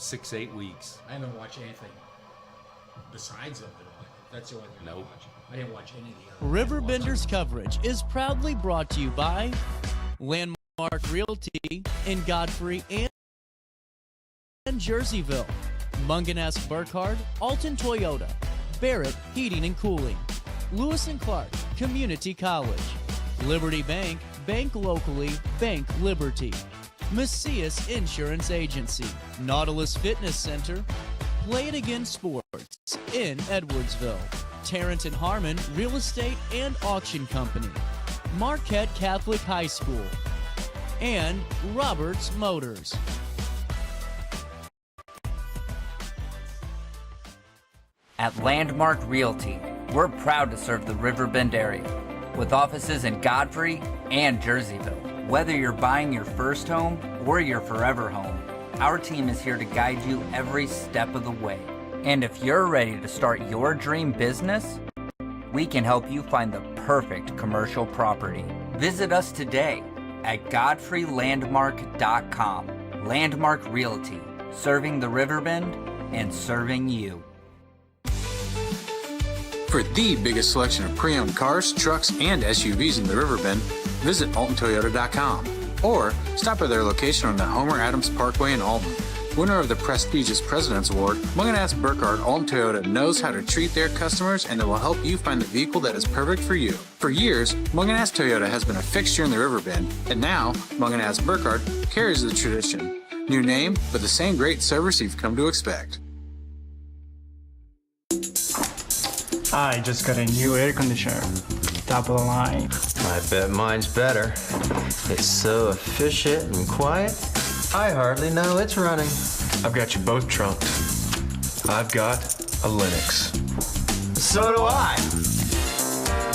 6-8 weeks. I haven't watched anything besides of it. That's the only thing I watched. I didn't watch any of the other. RiverBender's coverage is proudly brought to you by Landmark Realty in Godfrey and Jerseyville, Munganess Burkhardt, Alton Toyota, Barrett Heating and Cooling, Lewis and Clark Community College, Liberty Bank, bank locally, bank Liberty, Macias Insurance Agency, Nautilus Fitness Center, Play It Again Sports in Edwardsville, Tarrant and Harmon Real Estate and Auction Company, Marquette Catholic High School, and Roberts Motors. At Landmark Realty, we're proud to serve the Riverbend area with offices in Godfrey and Jerseyville. Whether you're buying your first home or your forever home, our team is here to guide you every step of the way. And if you're ready to start your dream business, we can help you find the perfect commercial property. Visit us today at GodfreyLandmark.com. Landmark Realty, serving the Riverbend and serving you. For the biggest selection of pre-owned cars, trucks, and SUVs in the Riverbend, visit AltonToyota.com or stop by their location on the Homer Adams Parkway in Alton. Winner of the prestigious President's Award, Munganess Burkhardt Alton Toyota knows how to treat their customers, and they will help you find the vehicle that is perfect for you. For years, Munganess Toyota has been a fixture in the Riverbend, and now Munganess Burkhardt carries the tradition. New name, but the same great service you've come to expect. I just got a new air conditioner. Top of the line. I bet mine's better. It's so efficient and quiet, I hardly know it's running. I've got you both trunked. I've got a Linux. So do I.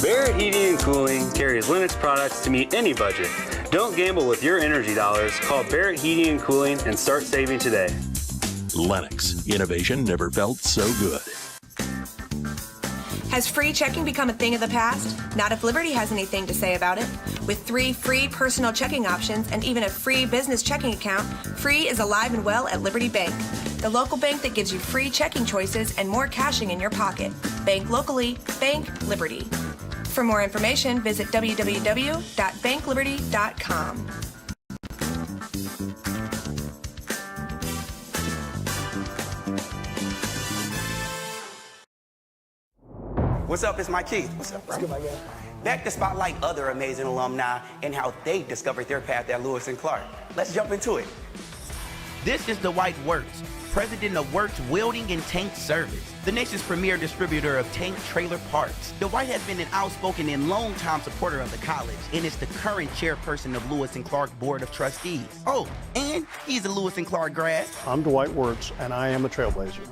Barrett Heating and Cooling carries Linux products to meet any budget. Don't gamble with your energy dollars. Call Barrett Heating and Cooling and start saving today. Lennox. Innovation never felt so good. Has free checking become a thing of the past? Not if Liberty has anything to say about it. With 3 free personal checking options and even a free business checking account, free is alive and well at Liberty Bank. The local bank that gives you free checking choices and more cashing in your pocket. Bank locally, bank Liberty. For more information, visit www.bankliberty.com. What's up? It's Mike Keith. What's up, bro? Back to spotlight other amazing alumni and how they discovered their path at Lewis and Clark. Let's jump into it. This is Dwight Wirtz, president of Wirtz Welding and Tank Service, the nation's premier distributor of tank trailer parts. Dwight has been an outspoken and long-time supporter of the college and is the current chairperson of Lewis and Clark Board of Trustees. Oh, and he's a Lewis and Clark grad. I'm Dwight Wirtz, and I am a trailblazer.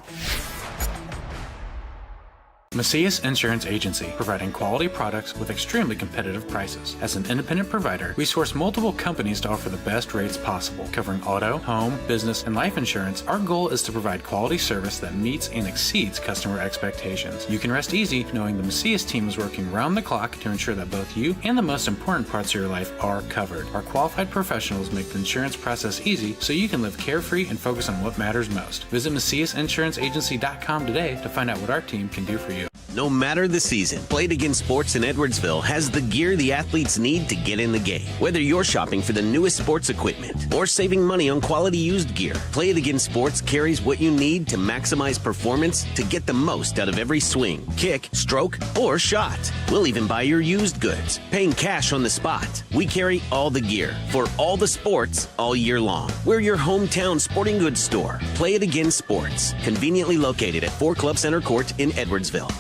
Macias Insurance Agency, providing quality products with extremely competitive prices. As an independent provider, we source multiple companies to offer the best rates possible. Covering auto, home, business, and life insurance, our goal is to provide quality service that meets and exceeds customer expectations. You can rest easy knowing the Macias team is working round the clock to ensure that both you and the most important parts of your life are covered. Our qualified professionals make the insurance process easy so you can live carefree and focus on what matters most. Visit MaciasInsuranceAgency.com today to find out what our team can do for you. No matter the season, Play It Again Sports in Edwardsville has the gear the athletes need to get in the game. Whether you're shopping for the newest sports equipment or saving money on quality used gear, Play It Again Sports carries what you need to maximize performance to get the most out of every swing, kick, stroke, or shot. We'll even buy your used goods, paying cash on the spot. We carry all the gear for all the sports all year long. We're your hometown sporting goods store. Play It Again Sports, conveniently located at 4 Club Center Court in Edwardsville.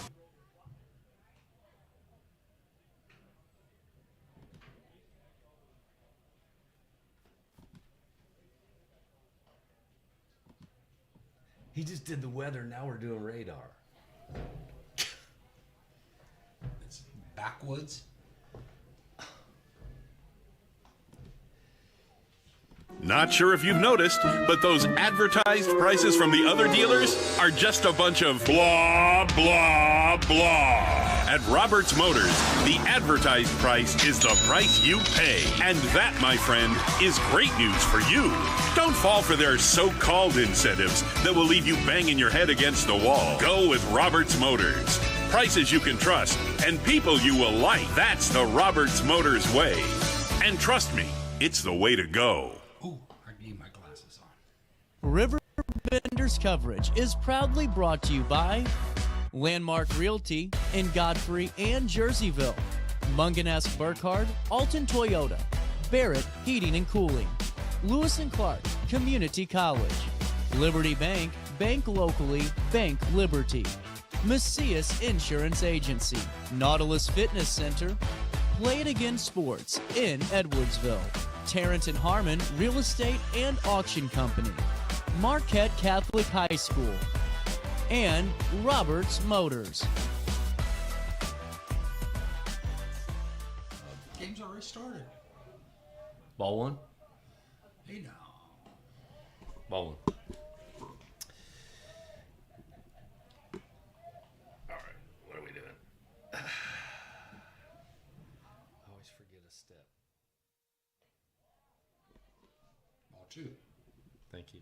He just did the weather, now we're doing radar. It's backwoods. Not sure if you've noticed, but those advertised prices from the other dealers are just a bunch of blah, blah, blah. At Roberts Motors, the advertised price is the price you pay. And that, my friend, is great news for you. Don't fall for their so-called incentives that will leave you banging your head against the wall. Go with Roberts Motors. Prices you can trust and people you will like. That's the Roberts Motors way. And trust me, it's the way to go. RiverBender's coverage is proudly brought to you by Landmark Realty in Godfrey and Jerseyville, Mungan-esque Burkhardt, Alton Toyota, Barrett Heating and Cooling, Lewis and Clark Community College, Liberty Bank, bank locally, bank Liberty, Macias Insurance Agency, Nautilus Fitness Center, Play It Again Sports in Edwardsville, Tarrant and Harmon Real Estate and Auction Company, Marquette Catholic High School, and Roberts Motors. Game's already started. Ball one? Hey now. Ball one. All right, what are we doing? I always forget a step. Ball two. Thank you.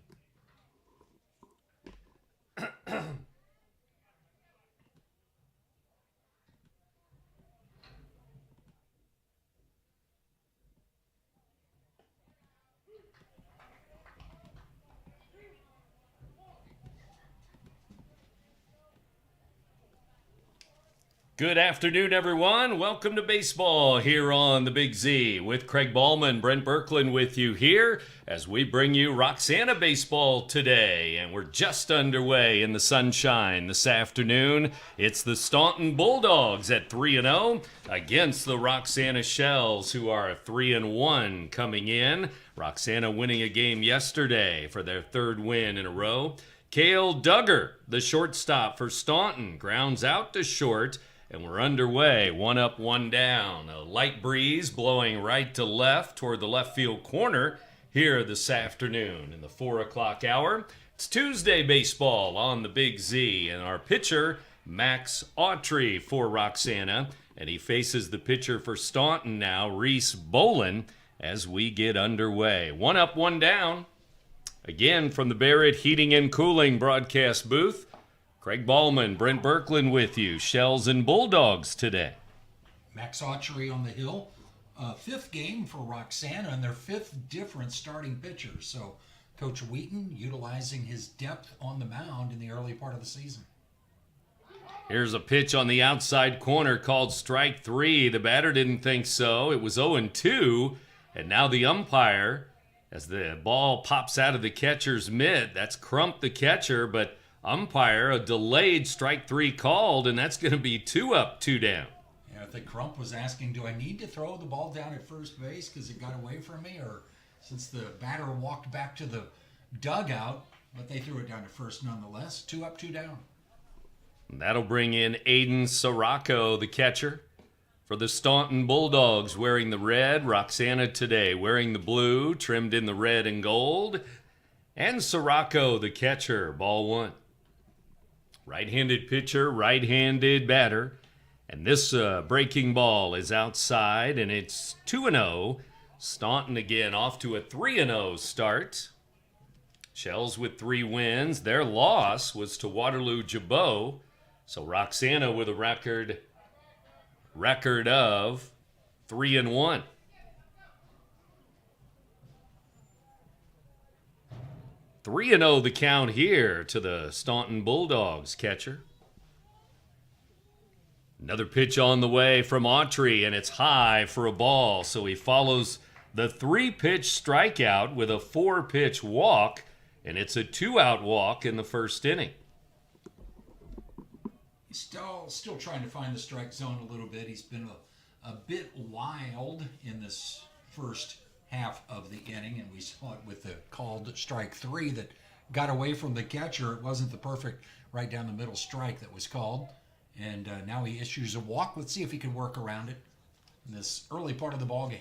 Good afternoon, everyone. Welcome to baseball here on the Big Z with Craig Ballman, Brent Berkland with you here as we bring you Roxana baseball today. And we're just underway in the sunshine this afternoon. It's the Staunton Bulldogs at 3-0 against the Roxana Shells, who are 3-1 coming in. Roxana winning a game yesterday for their third win in a row. Cale Duggar, the shortstop for Staunton, grounds out to short. And we're underway, 1 up, 1 down. A light breeze blowing right to left toward the left field corner here this afternoon in the 4 o'clock hour. It's Tuesday baseball on the Big Z, and our pitcher, Max Autry for Roxana, and he faces the pitcher for Staunton now, Reese Bolin, as we get underway. 1 up, 1 down. Again, from the Barrett Heating and Cooling broadcast booth, Craig Ballman, Brent Berkland with you. Shells and Bulldogs today. Max Autry on the hill. Fifth game for Roxana and their fifth different starting pitcher. So Coach Wheaton utilizing his depth on the mound in the early part of the season. Here's a pitch on the outside corner called strike 3. The batter didn't think so. It was 0-2. And now the umpire, as the ball pops out of the catcher's mitt, that's Crump the catcher, but umpire, a delayed strike 3 called, and that's going to be 2 up, 2 down. Yeah, I think Crump was asking, do I need to throw the ball down at first base because it got away from me? Or since the batter walked back to the dugout, but they threw it down to first nonetheless. 2 up, 2 down. And that'll bring in Aiden Sirocco, the catcher, for the Staunton Bulldogs, wearing the red. Roxana today wearing the blue, trimmed in the red and gold. And Sirocco, the catcher, ball 1. Right-handed pitcher, right-handed batter. And this breaking ball is outside, and it's 2-0. Staunton again off to a 3-0 start. Shells with 3 wins. Their loss was to Waterloo Jabot. So Roxana with a record of 3-1. 3-0 the count here to the Staunton Bulldogs catcher. Another pitch on the way from Autry, and it's high for a ball. So he follows the 3-pitch strikeout with a 4-pitch walk, and it's a 2-out walk in the first inning. He's still trying to find the strike zone a little bit. He's been a bit wild in this first half of the inning, and we saw it with the called strike 3 that got away from the catcher. It wasn't the perfect right down the middle strike that was called, and now he issues a walk. Let's see if he can work around it in this early part of the ball game.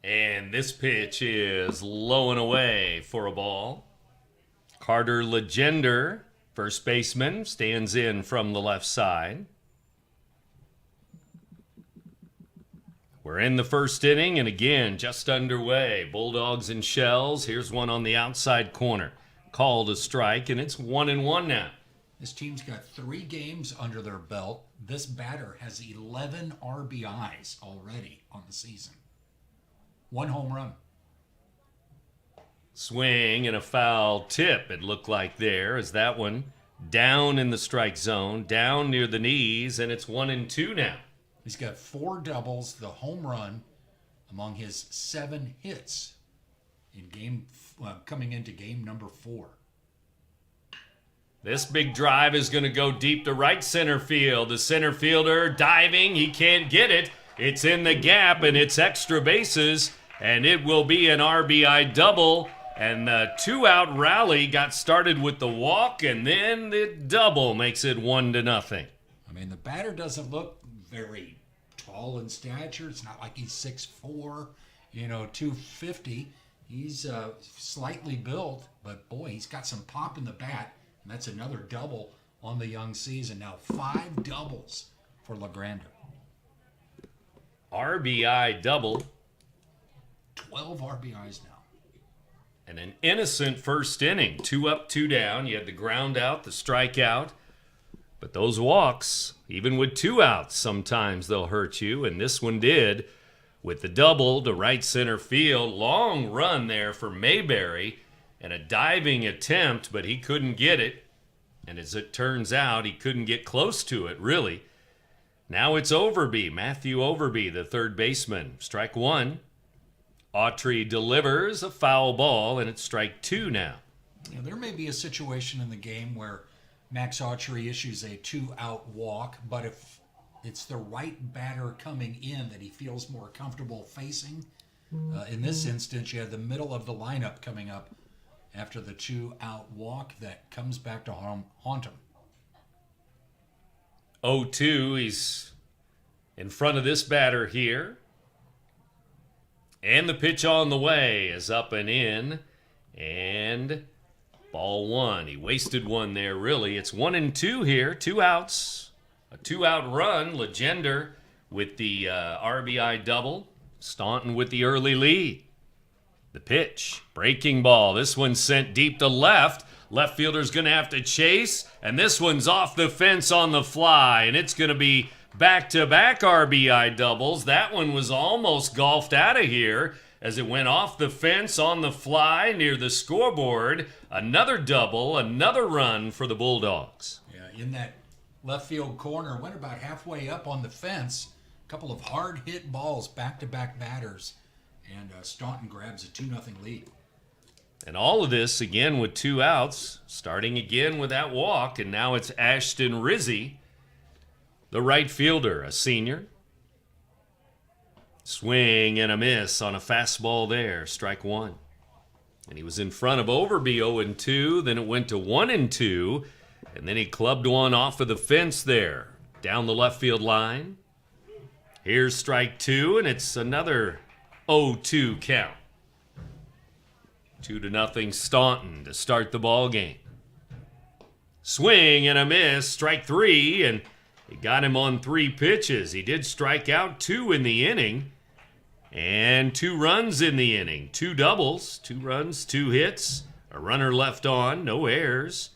And this pitch is low and away for a ball. Carter Legender, first baseman, stands in from the left side. We're in the first inning, and again, just underway. Bulldogs and Shells. Here's one on the outside corner. Called a strike, and it's 1-1 now. This team's got 3 games under their belt. This batter has 11 RBIs already on the season. 1 home run. Swing and a foul tip, it looked like there, as that one down in the strike zone, down near the knees, and it's 1-2 now. He's got 4 doubles, the home run, among his 7 hits in coming into game number 4. This big drive is going to go deep to right center field. The center fielder diving, he can't get it. It's in the gap, and it's extra bases, and it will be an RBI double. And the 2-out rally got started with the walk, and then the double makes it 1-0. I mean, the batter doesn't look very tall in stature. It's not like he's 6'4", 250. He's slightly built, but boy, he's got some pop in the bat, and that's another double on the young season. Now 5 doubles for LeGranda. RBI double. 12 RBIs now. And an innocent first inning. 2 up, 2 down. You had the ground out, the strikeout. But those walks, even with 2 outs, sometimes they'll hurt you. And this one did with the double to right center field. Long run there for Mayberry and a diving attempt, but he couldn't get it. And as it turns out, he couldn't get close to it, really. Now it's Overby, Matthew Overby, the third baseman. Strike 1. Autry delivers a foul ball, and it's strike 2 now. There may be a situation in the game where Max Autry issues a 2-out walk, but if it's the right batter coming in that he feels more comfortable facing, in this instance, you have the middle of the lineup coming up after the 2-out walk that comes back to haunt him. 0-2, he's in front of this batter here. And the pitch on the way is up and in. And ball 1. He wasted one there, really. It's 1-2 here. 2 outs. A 2-out run. Legender with the RBI double. Staunton with the early lead. The pitch. Breaking ball. This one's sent deep to left. Left fielder's going to have to chase. And this one's off the fence on the fly. And it's going to be back-to-back RBI doubles. That one was almost golfed out of here as it went off the fence on the fly near the scoreboard. Another double, another run for the Bulldogs. Yeah, in that left field corner, went about halfway up on the fence. A couple of hard-hit balls, back-to-back batters, and Staunton grabs a 2-0 lead. And all of this, again, with 2 outs, starting again with that walk, and now it's Ashton Rizzi, the right fielder, a senior. Swing and a miss on a fastball there, strike 1. And he was in front of Overby 0-2, then it went to 1-2, and then he clubbed one off of the fence there, down the left field line. Here's strike 2, and it's another 0-2 count. 2-0 Staunton to start the ball game. Swing and a miss, strike 3, and he got him on 3 pitches. He did strike out 2 in the inning, and 2 runs in the inning. 2 doubles, 2 runs, 2 hits, a runner left on, no errors.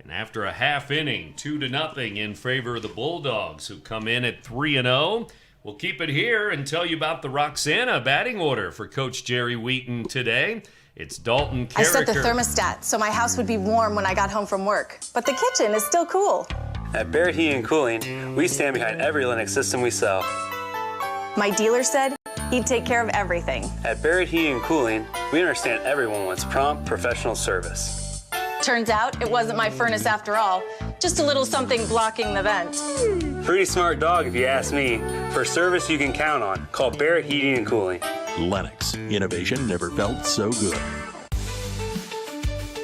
And after a half inning, 2-0 in favor of the Bulldogs, who come in at 3-0. We'll keep it here and tell you about the Roxana batting order for Coach Jerry Wheaton today. It's Dalton Carricker. I set the thermostat so my house would be warm when I got home from work, but the kitchen is still cool. At Barrett Heating and Cooling, we stand behind every Lennox system we sell. My dealer said he'd take care of everything. At Barrett Heating and Cooling, we understand everyone wants prompt, professional service. Turns out it wasn't my furnace after all, just a little something blocking the vent. Pretty smart dog if you ask me. For service you can count on, call Barrett Heating and Cooling. Lennox. Innovation never felt so good.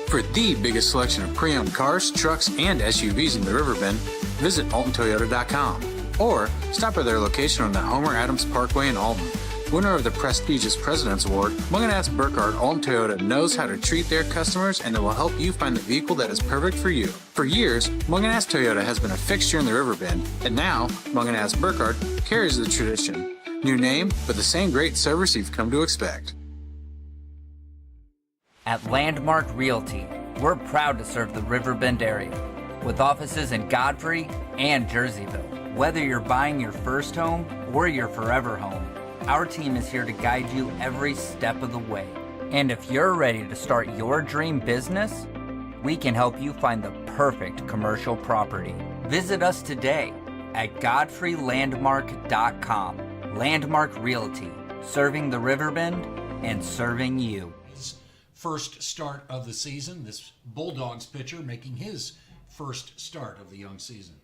For the biggest selection of pre-owned cars, trucks, and SUVs in the Riverbend, visit AltonToyota.com or stop by their location on the Homer Adams Parkway in Alton. Winner of the prestigious President's Award, Munganast Burkhardt Alton Toyota knows how to treat their customers, and they will help you find the vehicle that is perfect for you. For years, Munganast Toyota has been a fixture in the Riverbend, and now Munganast Burkhardt carries the tradition. New name, but the same great service you've come to expect. At Landmark Realty, we're proud to serve the Riverbend area with offices in Godfrey and Jerseyville. Whether you're buying your first home or your forever home, our team is here to guide you every step of the way. And if you're ready to start your dream business, we can help you find the perfect commercial property. Visit us today at GodfreyLandmark.com. Landmark Realty, serving the Riverbend and serving you. First start of the season. This Bulldogs pitcher making his first start of the young season.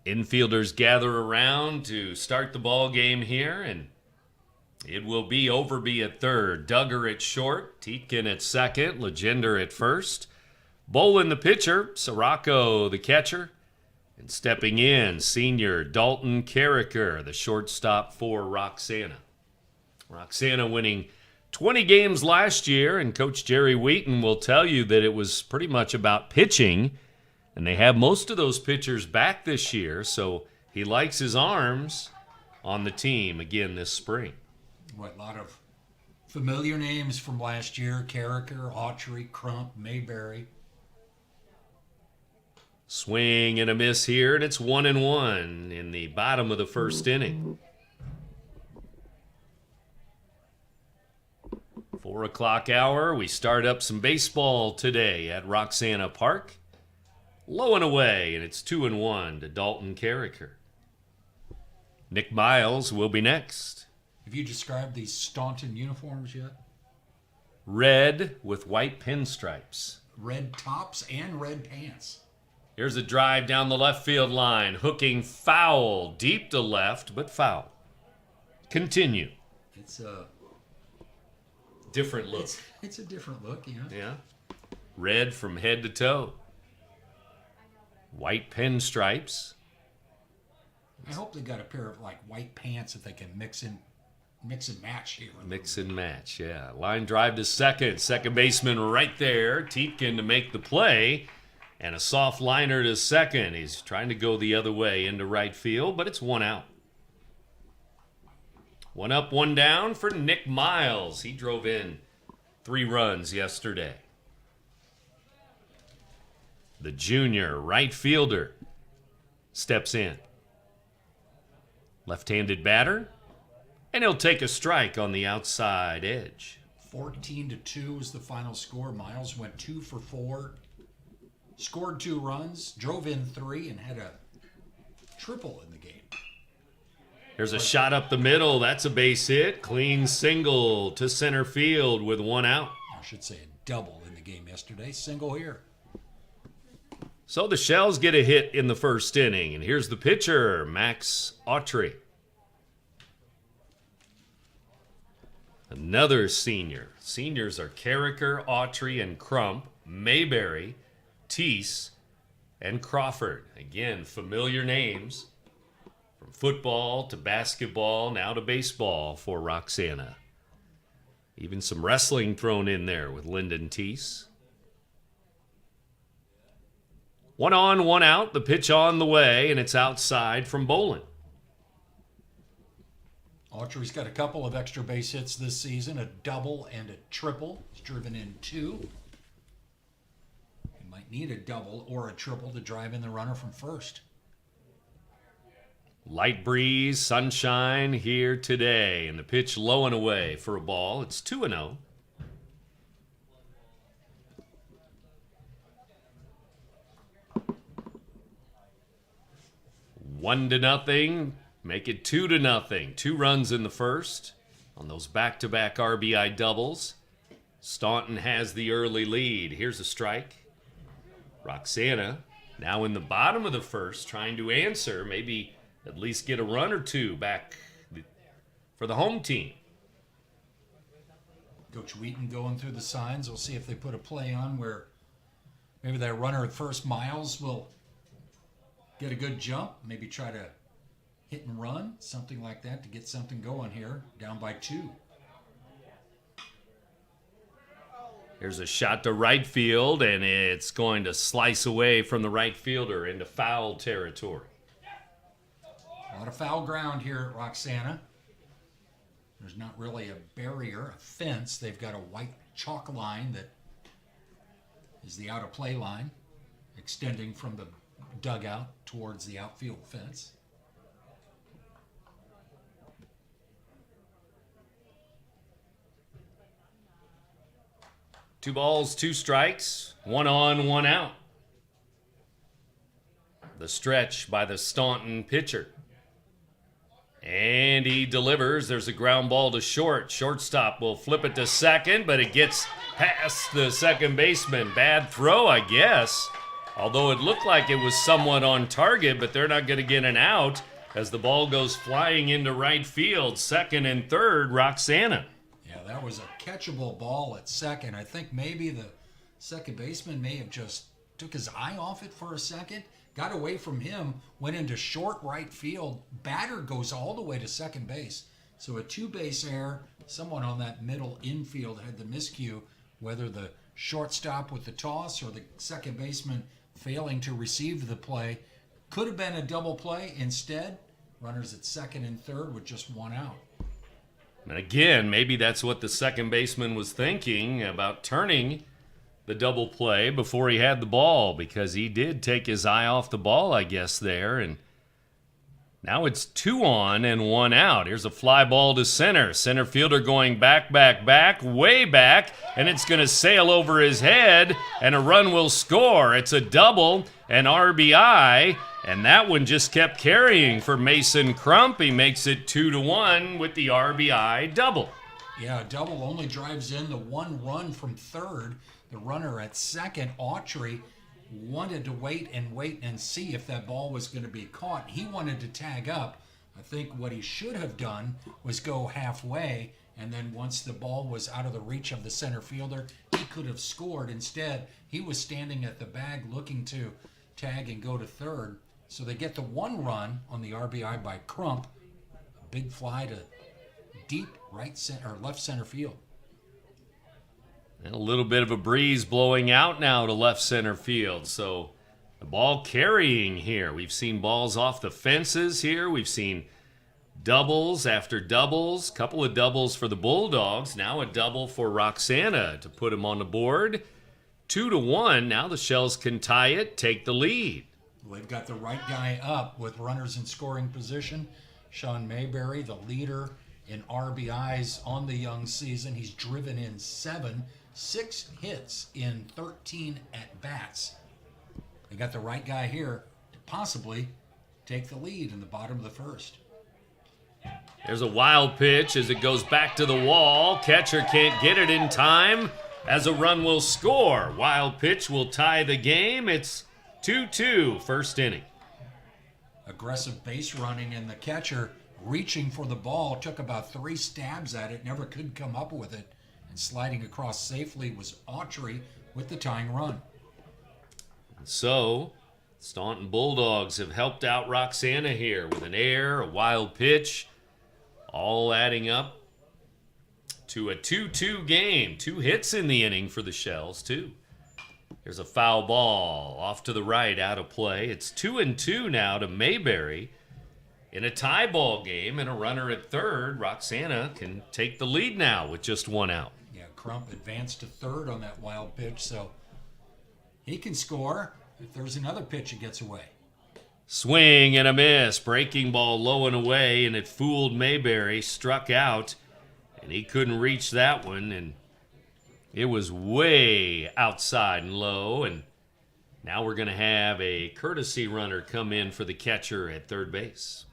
Infielders gather around to start the ball game here, and it will be Overby at third, Duggar at short, Tietkin at second, Legender at first, Bolin the pitcher, Sirocco the catcher, and stepping in, senior Dalton Carricker, the shortstop for Roxana. Roxana winning 20 games last year, and Coach Jerry Wheaton will tell you that it was pretty much about pitching, and they have most of those pitchers back this year, so he likes his arms on the team again this spring. What, a lot of familiar names from last year: Carricker, Autry, Crump, Mayberry. Swing and a miss here, and it's 1-1 in the bottom of the first inning. 4 o'clock hour, we start up some baseball today at Roxana Park. Low and away, and it's 2-1 to Dalton Carricker. Nick Miles will be next. Have you described these Staunton uniforms yet? Red with white pinstripes. Red tops and red pants. Here's a drive down the left field line, hooking foul, deep to left, but foul. Continue. It's a different look. It's a different look, yeah. Yeah. Red from head to toe. White pinstripes. I hope they got a pair of white pants that they can mix and match here. Mix and match, yeah. Line drive to second. Second baseman right there. Tietkin to make the play. And a soft liner to second. He's trying to go the other way into right field, but it's one out. 1 up, 1 down for Nick Miles. He drove in 3 runs yesterday. The junior right fielder steps in. Left-handed batter, and he'll take a strike on the outside edge. 14-2 is the final score. Miles went 2 for 4, scored 2 runs, drove in 3, and had a triple in the game. Here's a shot up the middle. That's a base hit. Clean single to center field with 1 out. I should say a double in the game yesterday. Single here. So the Shells get a hit in the first inning. And here's the pitcher, Max Autry. Another senior. Seniors are Carricker, Autry, and Crump, Mayberry, Teese, and Crawford. Again, familiar names. From football to basketball, now to baseball for Roxana. Even some wrestling thrown in there with Lyndon Teese. 1 on, 1 out. The pitch on the way, and it's outside from Bolin. Autry's got a couple of extra base hits this season, a double and a triple. He's driven in 2. He might need a double or a triple to drive in the runner from first. Light breeze, sunshine here today, and the pitch low and away for a ball. It's 2-0. One to nothing, make it 2-0. 2 runs in the first on those back-to-back RBI doubles. Staunton has the early lead. Here's a strike. Roxana now in the bottom of the first, trying to answer, maybe at least get a run or 2 back for the home team. Coach Wheaton going through the signs. We'll see if they put a play on where maybe that runner at first, Miles, will get a good jump, maybe try to hit and run, something like that to get something going here, down by 2. Here's a shot to right field, and it's going to slice away from the right fielder into foul territory. A lot of foul ground here at Roxana. There's not really a barrier, a fence. They've got a white chalk line that is the out of play line, extending from the dugout towards the outfield fence. Two balls, 2 strikes, 1 on, 1 out. The stretch by the Staunton pitcher. And he delivers. There's a ground ball to short. Shortstop will flip it to second, but it gets past the second baseman. Bad throw, I guess. Although it looked like it was somewhat on target, but they're not going to get an out as the ball goes flying into right field. Second and third, Roxana. Yeah, that was a catchable ball at second. I think maybe the second baseman may have just took his eye off it for a second, got away from him, went into short right field. Batter goes all the way to second base. So a 2-base error. Someone on that middle infield had the miscue, whether the shortstop with the toss or the second baseman failing to receive the play. Could have been a double play. Instead, runners at second and third with just 1 out. And again, maybe that's what the second baseman was thinking about turning the double play before he had the ball, because he did take his eye off the ball, I guess, there. And now it's 2 on and 1 out. Here's a fly ball to center. Center fielder going back, way back, and it's going to sail over his head, and a run will score. It's a double, an RBI, and that one just kept carrying for Mason Crump. He makes it 2-1 with the RBI double. Yeah, a double only drives in the 1 run from third. The runner at second, Autry, wanted to wait and see if that ball was going to be caught. He wanted to tag up. I think what he should have done was go halfway, and then once the ball was out of the reach of the center fielder, he could have scored. Instead, he was standing at the bag looking to tag and go to third. So they get the 1 run on the RBI by Crump. A big fly to deep right center or left center field. And a little bit of a breeze blowing out now to left center field. So the ball carrying here. We've seen balls off the fences here. We've seen doubles after doubles. Couple of doubles for the Bulldogs. Now a double for Roxana to put him on the board. 2-1. Now the Shells can tie it, take the lead. Well, they've got the right guy up with runners in scoring position. Sean Mayberry, the leader in RBIs on the young season. He's driven in 7, 6 hits in 13 at-bats. They got the right guy here to possibly take the lead in the bottom of the first. There's a wild pitch as it goes back to the wall. Catcher can't get it in time as a run will score. Wild pitch will tie the game. It's 2-2, first inning. Aggressive base running, and the catcher reaching for the ball took about 3 stabs at it, never could come up with it. And sliding across safely was Autry with the tying run. So, Staunton Bulldogs have helped out Roxana here with an error, a wild pitch, all adding up to a 2-2 game. 2 hits in the inning for the Shells, too. Here's a foul ball off to the right, out of play. It's 2-2 now to Mayberry. In a tie ball game and a runner at third, Roxana can take the lead now with just 1 out. Yeah, Crump advanced to third on that wild pitch, so he can score if there's another pitch that gets away. Swing and a miss. Breaking ball low and away, and it fooled Mayberry. Struck out, and he couldn't reach that one, and it was way outside and low, and now we're going to have a courtesy runner come in for the catcher at third base.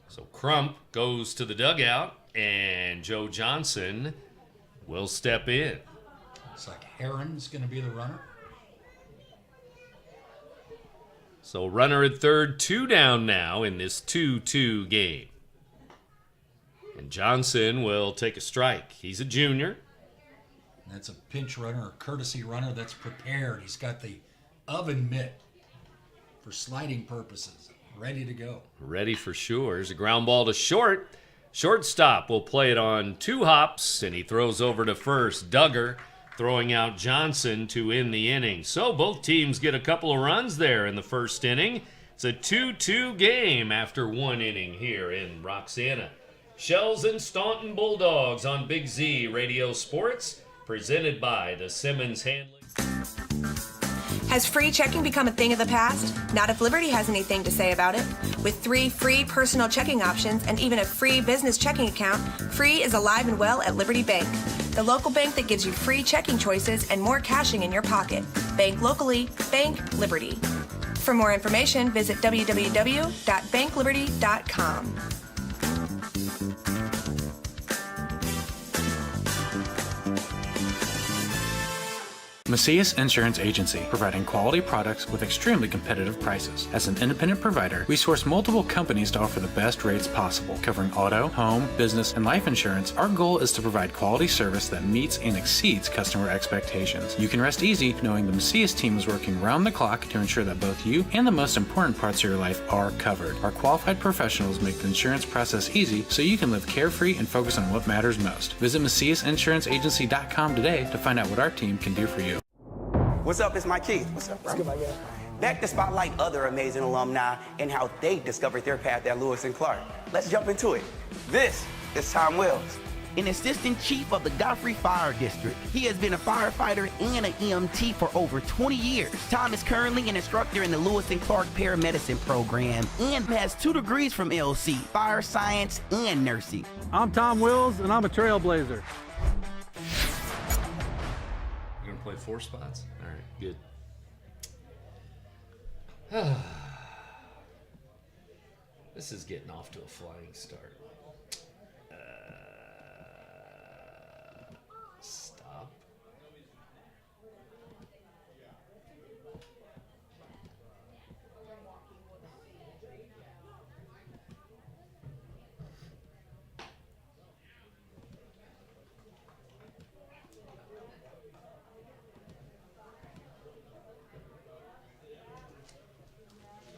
So Crump goes to the dugout, and Joe Johnson will step in. Looks like Heron's going to be the runner. So runner at third, 2 down now in this 2-2 game. And Johnson will take a strike. He's a junior. That's a pinch runner, a courtesy runner that's prepared. He's got the oven mitt for sliding purposes. ready to go. Ready for sure. There's a ground ball to short. Shortstop will play it on 2 hops, and he throws over to first. Duggar throwing out Johnson to end the inning. So both teams get a couple of runs there in the first inning. It's a 2-2 game after 1 inning here in Roxana. Shells and Staunton Bulldogs on Big Z Radio Sports, presented by the Simmons Handling. Has free checking become a thing of the past? Not if Liberty has anything to say about it. With 3 free personal checking options and even a free business checking account, free is alive and well at Liberty Bank. The local bank that gives you free checking choices and more cashing in your pocket. Bank locally, bank Liberty. For more information, visit www.bankliberty.com. Macias Insurance Agency, providing quality products with extremely competitive prices. As an independent provider, we source multiple companies to offer the best rates possible. Covering auto, home, business, and life insurance, our goal is to provide quality service that meets and exceeds customer expectations. You can rest easy knowing the Macias team is working round the clock to ensure that both you and the most important parts of your life are covered. Our qualified professionals make the insurance process easy so you can live carefree and focus on what matters most. Visit MaciasInsuranceAgency.com today to find out what our team can do for you. What's up? It's my Keith. What's up, bro? Back to spotlight other amazing alumni and how they discovered their path at Lewis and Clark. Let's jump into it. This is Tom Wells. An assistant chief of the Godfrey Fire District. He has been a firefighter and an EMT for over 20 years. Tom is currently an instructor in the Lewis and Clark Paramedicine program and has 2 degrees from LC, fire science and nursing. I'm Tom Wills, and I'm a trailblazer. You're going to play 4 spots? All right, good. This is getting off to a flying start. Stop.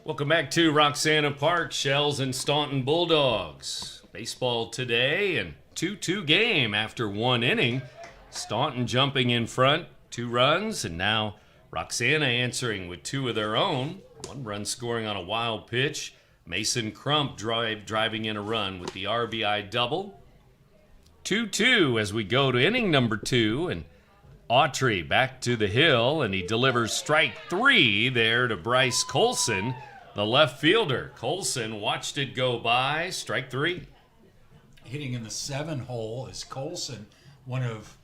Welcome back to Roxana Park, Shells and Staunton Bulldogs. Baseball today and 2-2 game after 1 inning. Staunton jumping in front, 2 runs, and now Roxana answering with 2 of their own. 1 run scoring on a wild pitch. Mason Crump driving in a run with the RBI double. 2-2 as we go to inning number 2, and Autry back to the hill, and he delivers strike 3 there to Bryce Colson, the left fielder. Colson watched it go by, strike 3. Hitting in the 7 hole is Colson, one of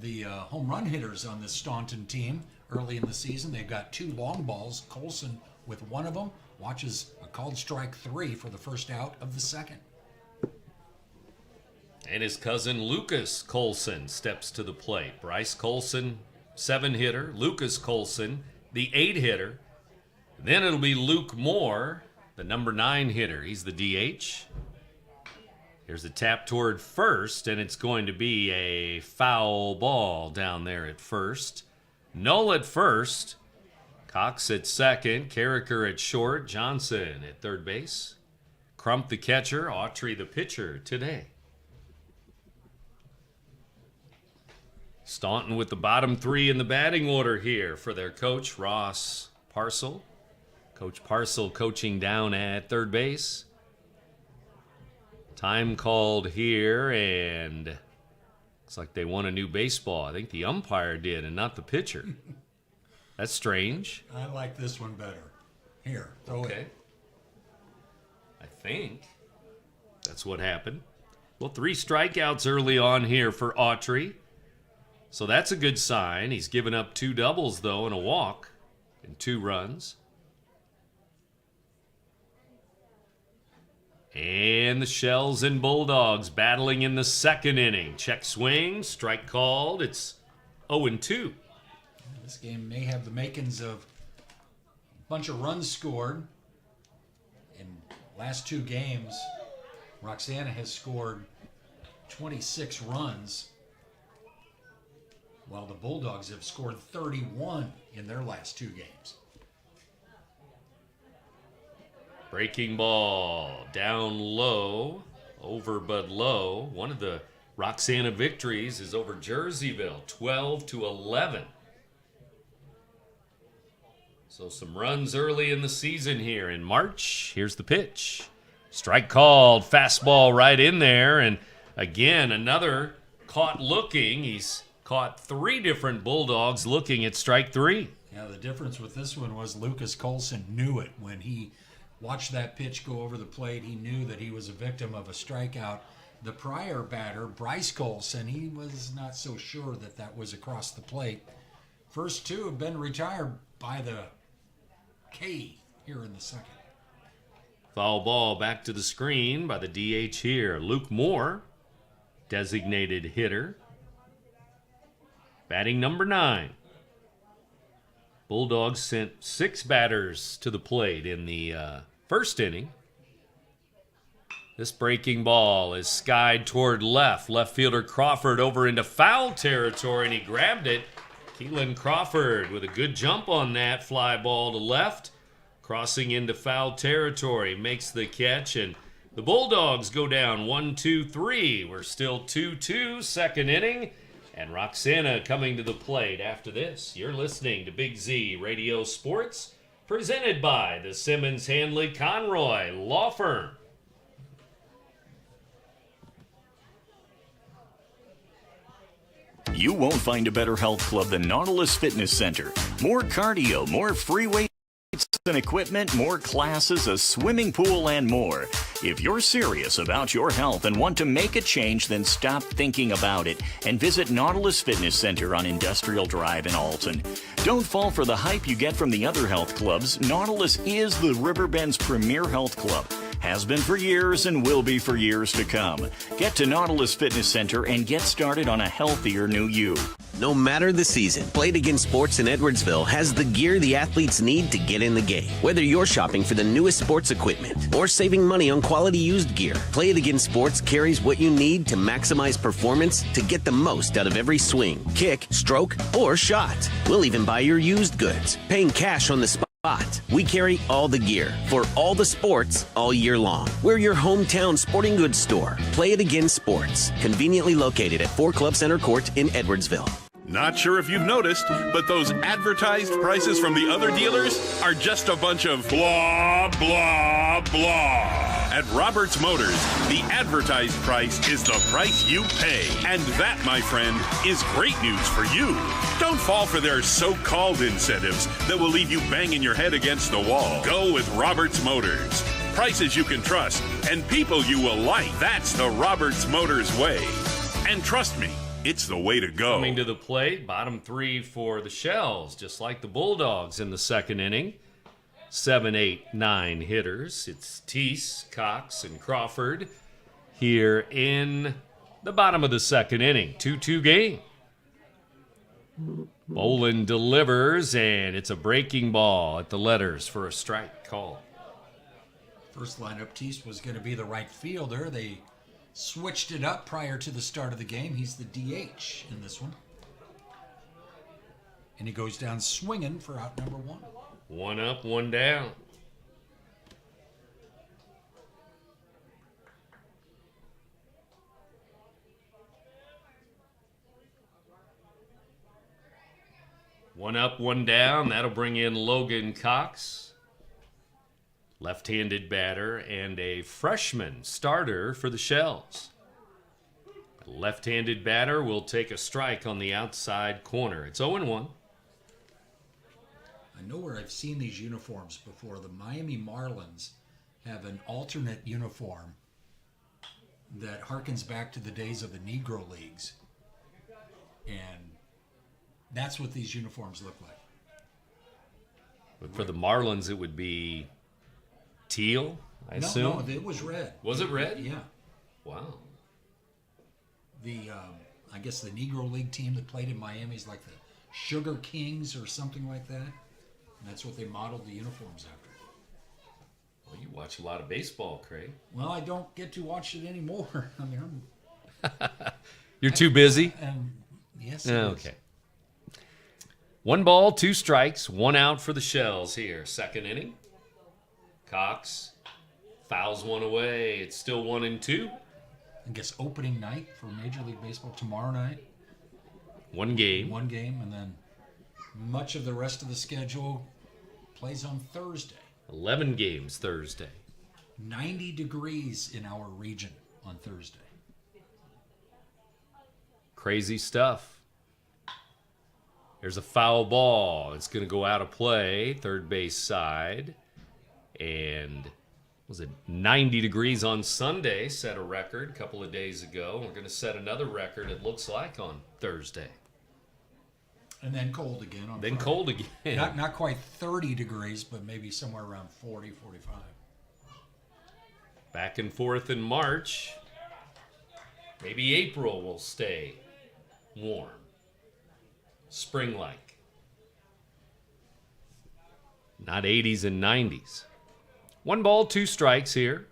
the home run hitters on this Staunton team. Early in the season, they've got 2 long balls. Colson with 1 of them watches a called strike 3 for the first out of the 2nd. And his cousin Lucas Colson steps to the plate. Bryce Colson, 7-hitter. Lucas Colson, the 8-hitter. Then it'll be Luke Moore, the number 9-hitter. He's the DH. Here's a tap toward first, and it's going to be a foul ball down there at first. Null at first. Cox at second. Carricker at short. Johnson at third base. Crump the catcher. Autry the pitcher today. Staunton with the bottom 3 in the batting order here for their coach, Ross Parcel. Coach Parcel coaching down at third base. Time called here, and looks like they won a new baseball. I think the umpire did and not the pitcher. That's strange. I like this one better. Here, throw it. I think that's what happened. Well, 3 strikeouts early on here for Autry. So that's a good sign. He's given up 2 doubles, though, and a walk and 2 runs. And the Shells and Bulldogs battling in the 2nd inning. Check swing, strike called. It's 0-2. This game may have the makings of a bunch of runs scored. In last 2 games, Roxana has scored 26 runs, while the Bulldogs have scored 31 in their last 2 games. Breaking ball down low, over but low. One of the Roxana victories is over Jerseyville, 12-11. So some runs early in the season here in March. Here's the pitch. Strike called, fastball right in there, and again, another caught looking. He's caught 3 different Bulldogs looking at strike 3. Yeah, the difference with this one was Lucas Colson knew it. When he watched that pitch go over the plate, he knew that he was a victim of a strikeout. The prior batter, Bryce Colson, he was not so sure that that was across the plate. First 2 have been retired by the K here in the second. Foul ball back to the screen by the DH here. Luke Moore, designated hitter. Batting number 9. Bulldogs sent 6 batters to the plate in the first inning. This breaking ball is skied toward left. Left fielder Crawford over into foul territory, and he grabbed it. Keelan Crawford with a good jump on that fly ball to left. Crossing into foul territory, makes the catch, and the Bulldogs go down 1-2-3. We're still 2-2, second inning, and Roxana coming to the plate after this. You're listening to Big Z Radio Sports, presented by the Simmons Handley Conroy Law Firm. You won't find a better health club than Nautilus Fitness Center. More cardio, more free weights and equipment, more classes, a swimming pool, and more. If you're serious about your health and want to make a change, then stop thinking about it and visit Nautilus Fitness Center on Industrial Drive in Alton. Don't fall for the hype you get from the other health clubs. Nautilus is the Riverbend's premier health club. Has been for years and will be for years to come. Get to Nautilus Fitness Center and get started on a healthier new you. No matter the season, Play It Again Sports in Edwardsville has the gear the athletes need to get in the game. Whether you're shopping for the newest sports equipment or saving money on quality used gear, Play It Again Sports carries what you need to maximize performance to get the most out of every swing, kick, stroke, or shot. We'll even buy your used goods, paying cash on the spot. We carry all the gear for all the sports all year long. We're your hometown sporting goods store. Play It Again Sports, conveniently located at 4 Club Center Court in Edwardsville. Not sure if you've noticed, but those advertised prices from the other dealers are just a bunch of blah, blah, blah. At Roberts Motors, the advertised price is the price you pay. And that, my friend, is great news for you. Don't fall for their so-called incentives that will leave you banging your head against the wall. Go with Roberts Motors. Prices you can trust and people you will like. That's the Roberts Motors way. And trust me, it's the way to go. Coming to the plate, bottom 3 for the Shells, just like the Bulldogs in the second inning. 7, 8, 9 hitters. It's Teese, Cox, and Crawford here in the bottom of the second inning. 2-2 game. Bolin delivers, and it's a breaking ball at the letters for a strike call. First lineup, Teese was going to be the right fielder. They switched it up prior to the start of the game. He's the DH in this one. And he goes down swinging for out number 1. 1 up, 1 down. One up, 1 down. That'll bring in Logan Cox. Left-handed batter and a freshman starter for the Shells. A left-handed batter will take a strike on the outside corner. It's 0-1. I know where I've seen these uniforms before. The Miami Marlins have an alternate uniform that harkens back to the days of the Negro Leagues. And that's what these uniforms look like. But for the Marlins, it would be teal, I assume? No, it was red. Was it red? Yeah. Wow. The, I guess the Negro League team that played in Miami is like the Sugar Kings or something like that. And that's what they modeled the uniforms after. Well, you watch a lot of baseball, Craig. Well, I don't get to watch it anymore. I mean, You're too busy? Yes, okay. 1 ball, 2 strikes, 1 out for the Shells here. Second inning. Cox Fouls one away. It's still 1-2. I guess opening night for Major League Baseball tomorrow night. One game, and then much of the rest of the schedule plays on Thursday. 11 games Thursday. 90 degrees in our region on Thursday. Crazy stuff. There's a foul ball. It's going to go out of play, third base side. And was it 90 degrees on Sunday, set a record a couple of days ago. We're going to set another record, it looks like, on Thursday. And then cold again on Then Friday. cold again. Not quite 30 degrees, but maybe somewhere around 40, 45. Back and forth in March. Maybe April will stay warm. Spring-like. Not 80s and 90s. 1 ball, 2 strikes here.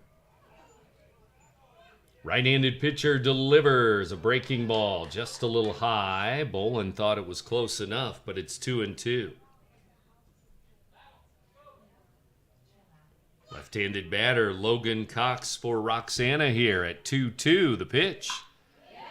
Right-handed pitcher delivers a breaking ball just a little high. Bolin thought it was close enough, but it's 2-2. Left-handed batter Logan Cox for Roxana here at 2-2. The pitch.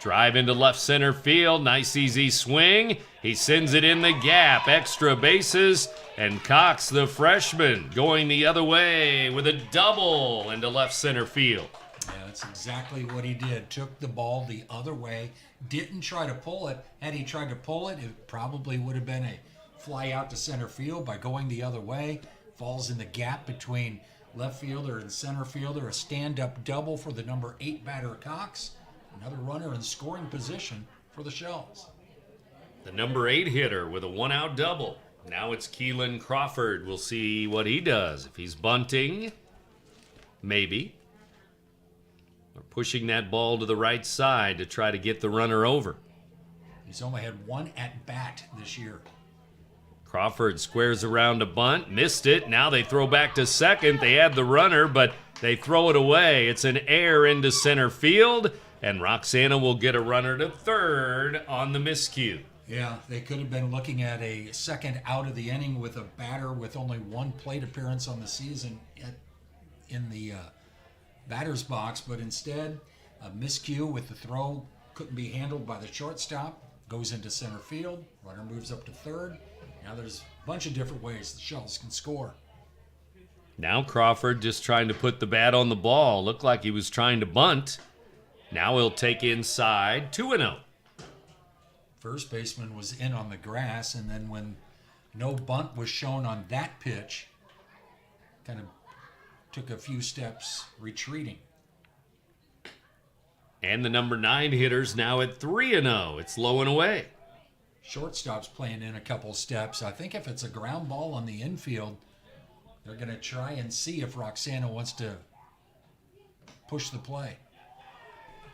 Drive into left center field. Nice easy swing. He sends it in the gap. Extra bases. And Cox, the freshman, going the other way with a double into left center field. Yeah, that's exactly what he did. Took the ball the other way. Didn't try to pull it. Had he tried to pull it, it probably would have been a fly out to center field. By going the other way, falls in the gap between left fielder and center fielder. A stand-up double for the number 8 batter Cox. Another runner in scoring position for the Shells. The number 8 hitter with a 1-out double. Now it's Keelan Crawford. We'll see what he does. If he's bunting, maybe. Or pushing that ball to the right side to try to get the runner over. He's only had 1 at-bat this year. Crawford squares around a bunt, missed it. Now they throw back to second. They had the runner, but they throw it away. It's an error into center field, and Roxana will get a runner to third on the miscue. Yeah, they could have been looking at a second out of the inning with a batter with only 1 plate appearance on the season in the batter's box, but instead, a miscue with the throw couldn't be handled by the shortstop, goes into center field, runner moves up to third. Now there's a bunch of different ways the Shells can score. Now Crawford just trying to put the bat on the ball. Looked like he was trying to bunt. Now he'll take inside, 2-0. First baseman was in on the grass, and then when no bunt was shown on that pitch, kind of took a few steps retreating. And the number 9 hitter's now at 3-0. It's low and away. Shortstop's playing in a couple steps. I think if it's a ground ball on the infield, they're going to try and see if Roxana wants to push the play.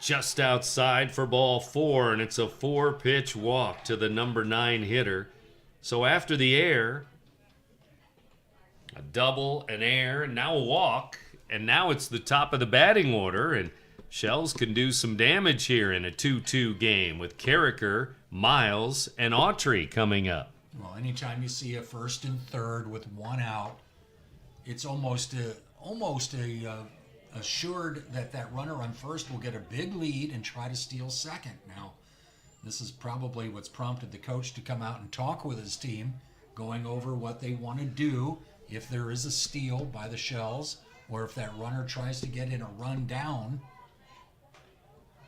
Just outside for ball 4, and it's a 4-pitch walk to the number 9 hitter. So after the error, a double, an error, and now a walk, and now it's the top of the batting order, and Shells can do some damage here in a 2-2 game with Carricker, Miles, and Autry coming up. Well, anytime you see a first and third with 1 out, it's almost assured that that runner on first will get a big lead and try to steal second. Now, this is probably what's prompted the coach to come out and talk with his team, going over what they want to do if there is a steal by the Shells, or if that runner tries to get in a run down.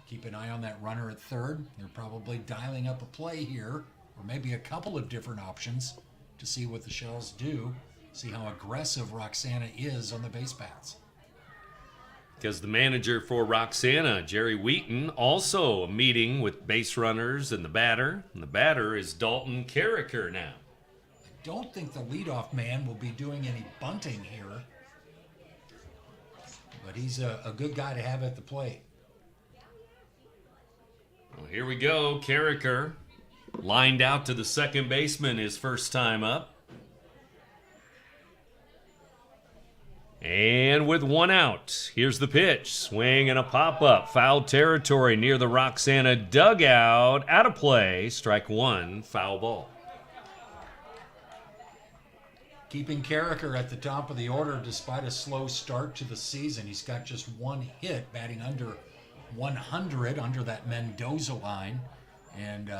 Keep an eye on that runner at third. They're probably dialing up a play here, or maybe a couple of different options to see what the Shells do, see how aggressive Roxana is on the base paths. Because the manager for Roxana, Jerry Wheaton, also a meeting with base runners and the batter is Dalton Carricker now. I don't think the leadoff man will be doing any bunting here, but he's a good guy to have at the plate. Well, here we go. Carricker lined out to the second baseman his first time up. And with 1 out, here's the pitch. Swing and a pop-up. Foul territory near the Roxana dugout. Out of play. Strike 1, foul ball. Keeping Carricker at the top of the order despite a slow start to the season. He's got just one hit, batting under 100, under that Mendoza line, and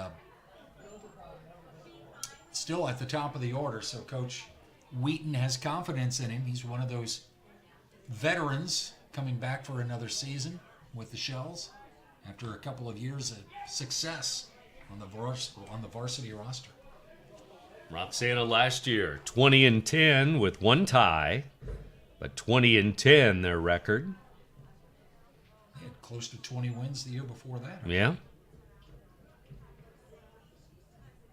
still at the top of the order. So Coach Wheaton has confidence in him. He's one of those veterans coming back for another season with the Shells after a couple of years of success on the varsity roster. Roxana last year, 20-10 with one tie, but 20-10 their record. They had close to 20 wins the year before that. Yeah.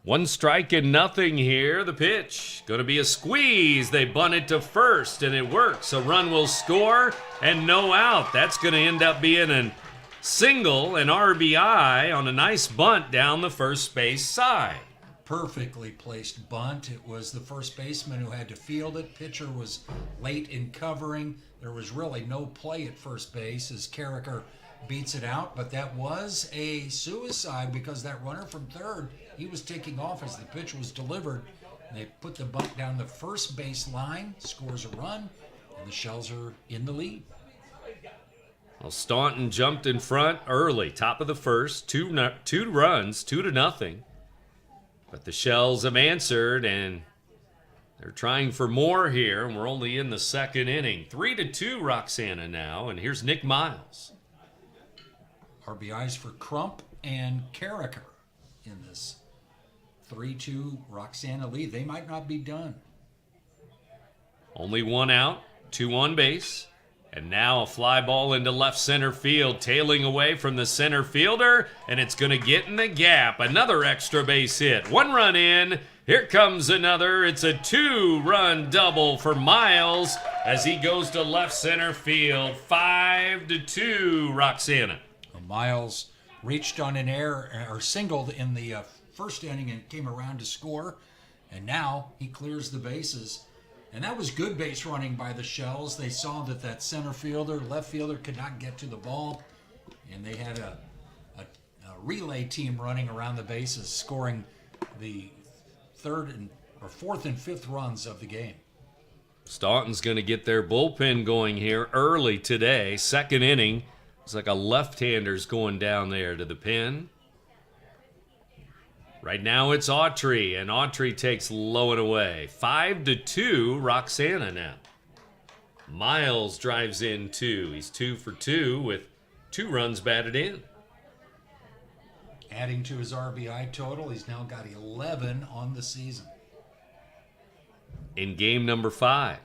1 strike and nothing here. The pitch. Going to be a squeeze. They bunt it to first, and it works. A run will score, and no out. That's going to end up being a single, an RBI on a nice bunt down the first base side. Perfectly placed bunt. It was the first baseman who had to field it. Pitcher was late in covering. There was really no play at first base as Carricker beats it out, but that was a suicide because that runner from third, he was taking off as the pitch was delivered. They put the bunt down the first base line, scores a run, and the Shells are in the lead. Well, Staunton jumped in front early, top of the first, two runs, 2-0. But the Shells have answered, and they're trying for more here, and we're only in the second inning. 3-2 Roxana now, and here's Nick Miles. RBIs for Crump and Carricker in this 3-2 Roxana lead. They might not be done. Only 1 out, 2 on base. And now a fly ball into left center field, tailing away from the center fielder, and it's going to get in the gap. Another extra base hit. 1 run in. Here comes another. It's a 2-run double for Miles as he goes to left center field. 5-2 Roxana. Miles reached on an error or singled in the first inning and came around to score, and now he clears the bases. And that was good base running by the Shells. They saw that center fielder, left fielder could not get to the ball, and they had a relay team running around the bases, scoring the fourth and fifth runs of the game. Staunton's going to get their bullpen going here early today. Second inning. It's like a left-hander's going down there to the pen. Right now it's Autry, and Autry takes low and away. 5-2 Roxana now. Miles drives in 2. He's 2 for 2 with 2 runs batted in. Adding to his RBI total, he's now got 11 on the season. In game number 5.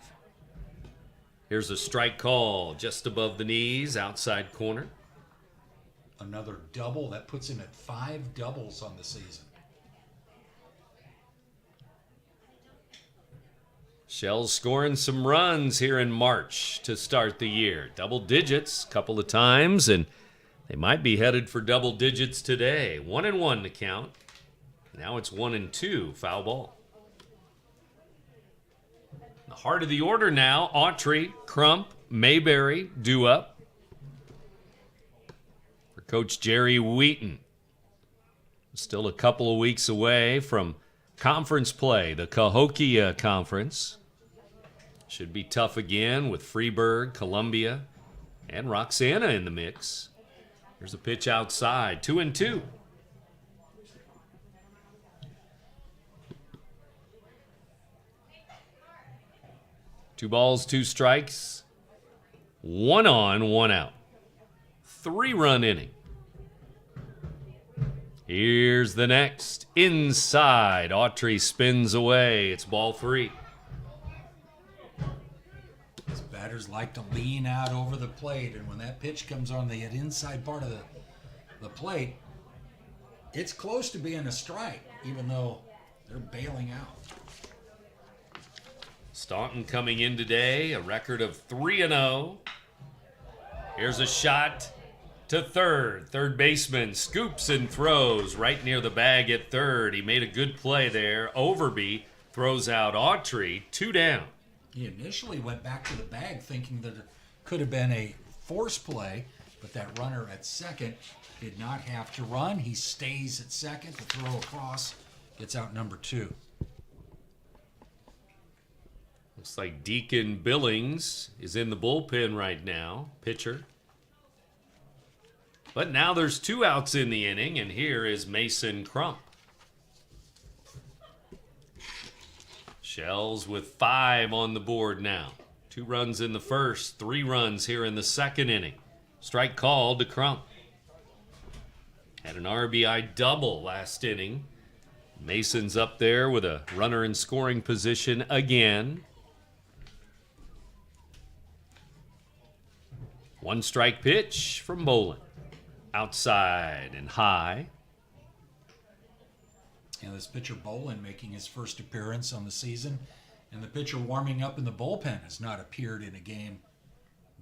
Here's a strike call just above the knees, outside corner. Another double. That puts him at 5 doubles on the season. Shells scoring some runs here in March to start the year. Double digits a couple of times, and they might be headed for double digits today. 1-1 to count. Now it's 1-2, foul ball. The heart of the order now, Autry, Crump, Mayberry, due up. For Coach Jerry Wheaton. Still a couple of weeks away from conference play, the Cahokia Conference. Should be tough again with Freeburg, Columbia, and Roxana in the mix. Here's a pitch outside, 2-2. Two balls, 2 strikes. 1 on, 1 out. 3-run inning. Here's the next. Inside. Autry spins away. It's ball 3. These batters like to lean out over the plate, and when that pitch comes on the inside part of the plate, it's close to being a strike, even though they're bailing out. Staunton coming in today, a record of 3-0. Here's a shot to third. Third baseman scoops and throws right near the bag at third. He made a good play there. Overby throws out Autry, 2 down. He initially went back to the bag thinking that it could have been a force play, but that runner at second did not have to run. He stays at second to throw across, gets out number 2. Looks like Deacon Billings is in the bullpen right now, pitcher. But now there's 2 outs in the inning, and here is Mason Crump. Shells with 5 on the board now. 2 runs in the first, 3 runs here in the second inning. Strike called to Crump. Had an RBI double last inning. Mason's up there with a runner in scoring position again. 1 strike pitch from Bolin. Outside and high. And this pitcher Bolin making his first appearance on the season. And the pitcher warming up in the bullpen has not appeared in a game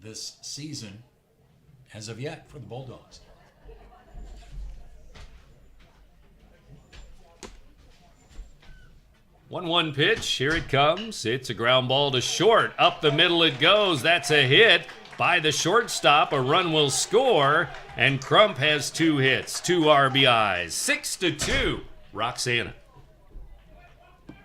this season as of yet for the Bulldogs. One pitch. Here it comes. It's a ground ball to short. Up the middle it goes. That's a hit by the shortstop. A run will score. And Crump has 2 hits, 2 RBIs. 6-2. Roxana. It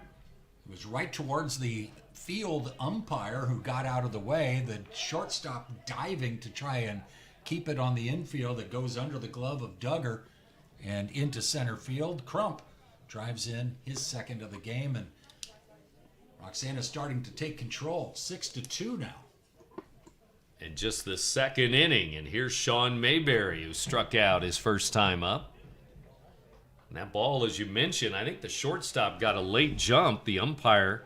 was right towards the field umpire who got out of the way. The shortstop diving to try and keep it on the infield. It goes under the glove of Duggar and into center field. Crump drives in his second of the game, and Roxana starting to take control. 6-2 now. In just the second inning, and here's Sean Mayberry, who struck out his first time up. And that ball, as you mentioned, I think the shortstop got a late jump. The umpire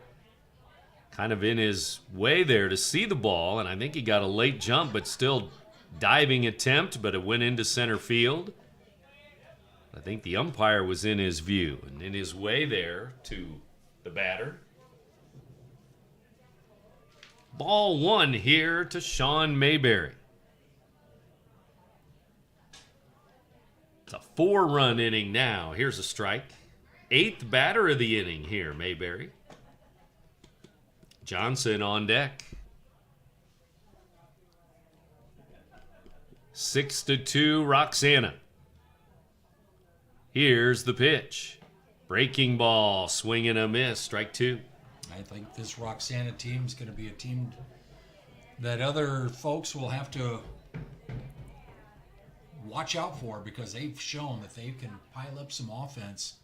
kind of in his way there to see the ball, and I think he got a late jump, but still diving attempt, but it went into center field. I think the umpire was in his view and in his way there to the batter. Ball 1 here to Sean Mayberry. It's a 4-run inning now. Here's a strike. 8th batter of the inning here, Mayberry. Johnson on deck. 6-2 Roxana. Here's the pitch. Breaking ball, swing and a miss, strike 2. I think this Roxana team is going to be a team that other folks will have to watch out for, because they've shown that they can pile up some offense.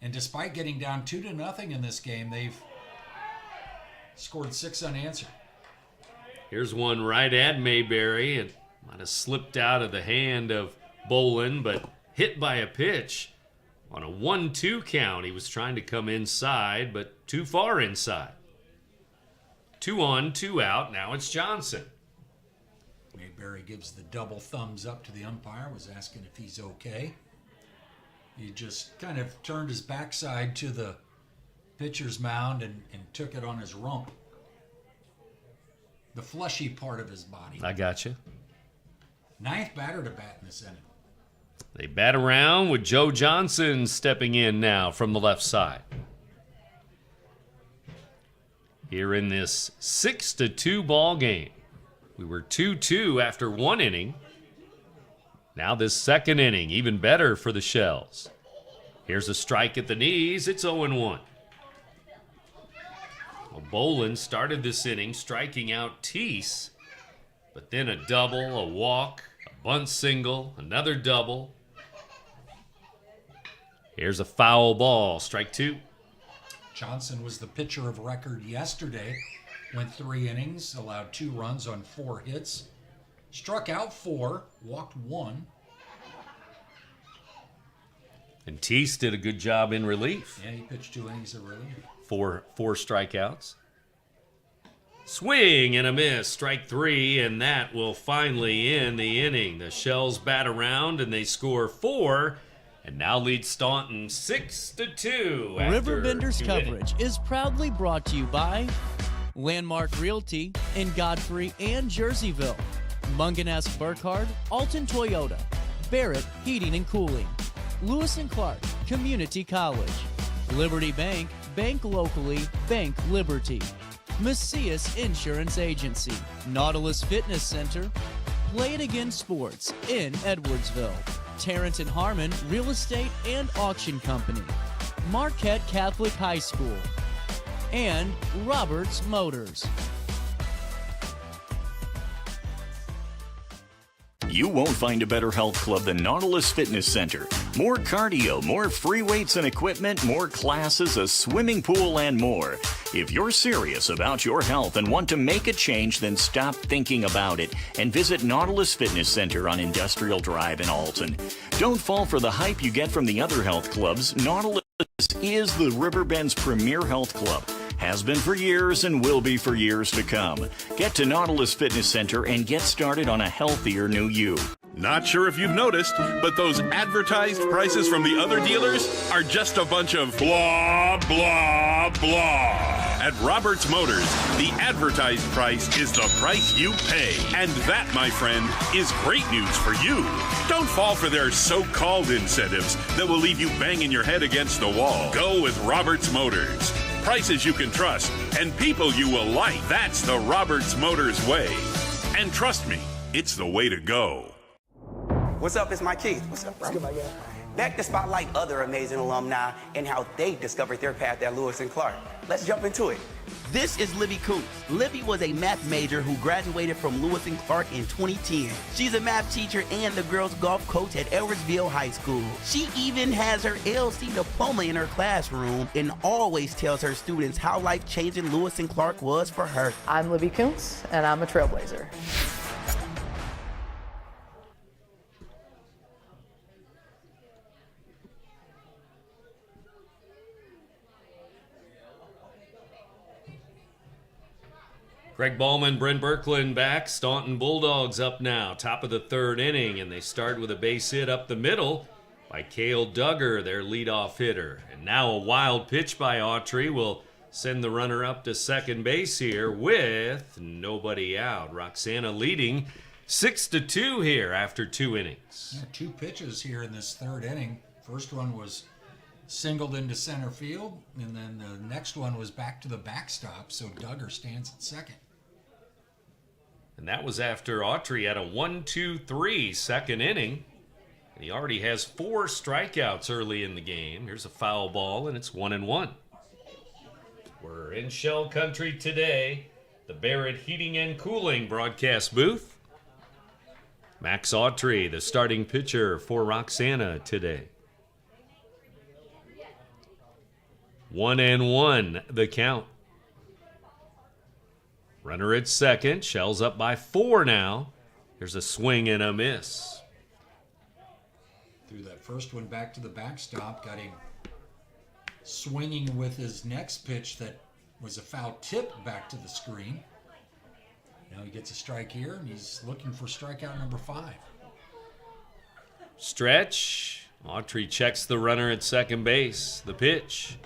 And despite getting down 2-0 in this game, they've scored 6 unanswered. Here's one right at Mayberry. It might have slipped out of the hand of Bolin, but hit by a pitch on a 1-2 count. He was trying to come inside, but too far inside. 2 on, 2 out. Now it's Johnson. Mayberry gives the double thumbs up to the umpire, was asking if he's okay. He just kind of turned his backside to the pitcher's mound and took it on his rump. The fleshy part of his body. I got you. 9th batter to bat in this inning. They bat around with Joe Johnson stepping in now from the left side. Here in this 6-2 ball game. We were 2-2 after 1 inning. Now this second inning, even better for the Shells. Here's a strike at the knees. It's 0-1. Well, Bolin started this inning striking out Teese, but then a double, a walk, a bunt single, another double. Here's a foul ball, strike 2. Johnson was the pitcher of record yesterday. Went 3 innings, allowed 2 runs on 4 hits. Struck out 4, walked 1. And Teese did a good job in relief. Yeah, he pitched 2 innings of relief. 4 strikeouts. Swing and a miss, strike 3, and that will finally end the inning. The Shells bat around and they score 4, and now lead Staunton 6-2. RiverBender's coverage is proudly brought to you by Landmark Realty in Godfrey and Jerseyville, Munganess Burkhardt, Alton Toyota, Barrett Heating and Cooling, Lewis and Clark Community College, Liberty Bank, bank locally, bank Liberty, Macias Insurance Agency, Nautilus Fitness Center, Play It Again Sports in Edwardsville, Tarrant and Harmon Real Estate and Auction Company, Marquette Catholic High School, and Roberts Motors. You won't find a better health club than Nautilus Fitness Center. More cardio, more free weights and equipment, more classes, a swimming pool, and more. If you're serious about your health and want to make a change, then stop thinking about it and visit Nautilus Fitness Center on Industrial Drive in Alton. Don't fall for the hype you get from the other health clubs. Nautilus is the Riverbend's premier health club. Has been for years and will be for years to come. Get to Nautilus Fitness Center and get started on a healthier new you. Not sure if you've noticed, but those advertised prices from the other dealers are just a bunch of blah, blah, blah. At Roberts Motors, the advertised price is the price you pay. And that, my friend, is great news for you. Don't fall for their so-called incentives that will leave you banging your head against the wall. Go with Roberts Motors. Prices you can trust and people you will like. That's the Roberts Motors way. And trust me, it's the way to go. What's up? It's my Keith. What's up, bro? Back to spotlight other amazing alumni and how they discovered their path at Lewis and Clark. Let's jump into it. This is Libby Coots. Libby was a math major who graduated from Lewis and Clark in 2010. She's a math teacher and the girls golf coach at Edwardsville High School. She even has her LC diploma in her classroom and always tells her students how life-changing Lewis and Clark was for her. I'm Libby Coots, and I'm a trailblazer. Craig Ballman, Brent Berkland back. Staunton Bulldogs up now, top of the third inning, and they start with a base hit up the middle by Cale Duggar, their leadoff hitter. And now a wild pitch by Autry will send the runner up to second base here with nobody out. Roxana leading 6-2 here after 2 innings. Yeah, 2 pitches here in this third inning. First one was singled into center field, and then the next one was back to the backstop, so Duggar stands at second. And that was after Autry had a 1-2-3 second inning. And he already has 4 strikeouts early in the game. Here's a foul ball, and it's 1-1. We're in Shell Country today. The Barrett Heating and Cooling broadcast booth. Max Autry, the starting pitcher for Roxana today. 1-1, the count. Runner at second. Shell's up by 4 now. Here's a swing and a miss. Threw that first one back to the backstop. Got him swinging with his next pitch that was a foul tip back to the screen. Now he gets a strike here, and he's looking for strikeout number 5. Stretch. Autry checks the runner at second base. The pitch.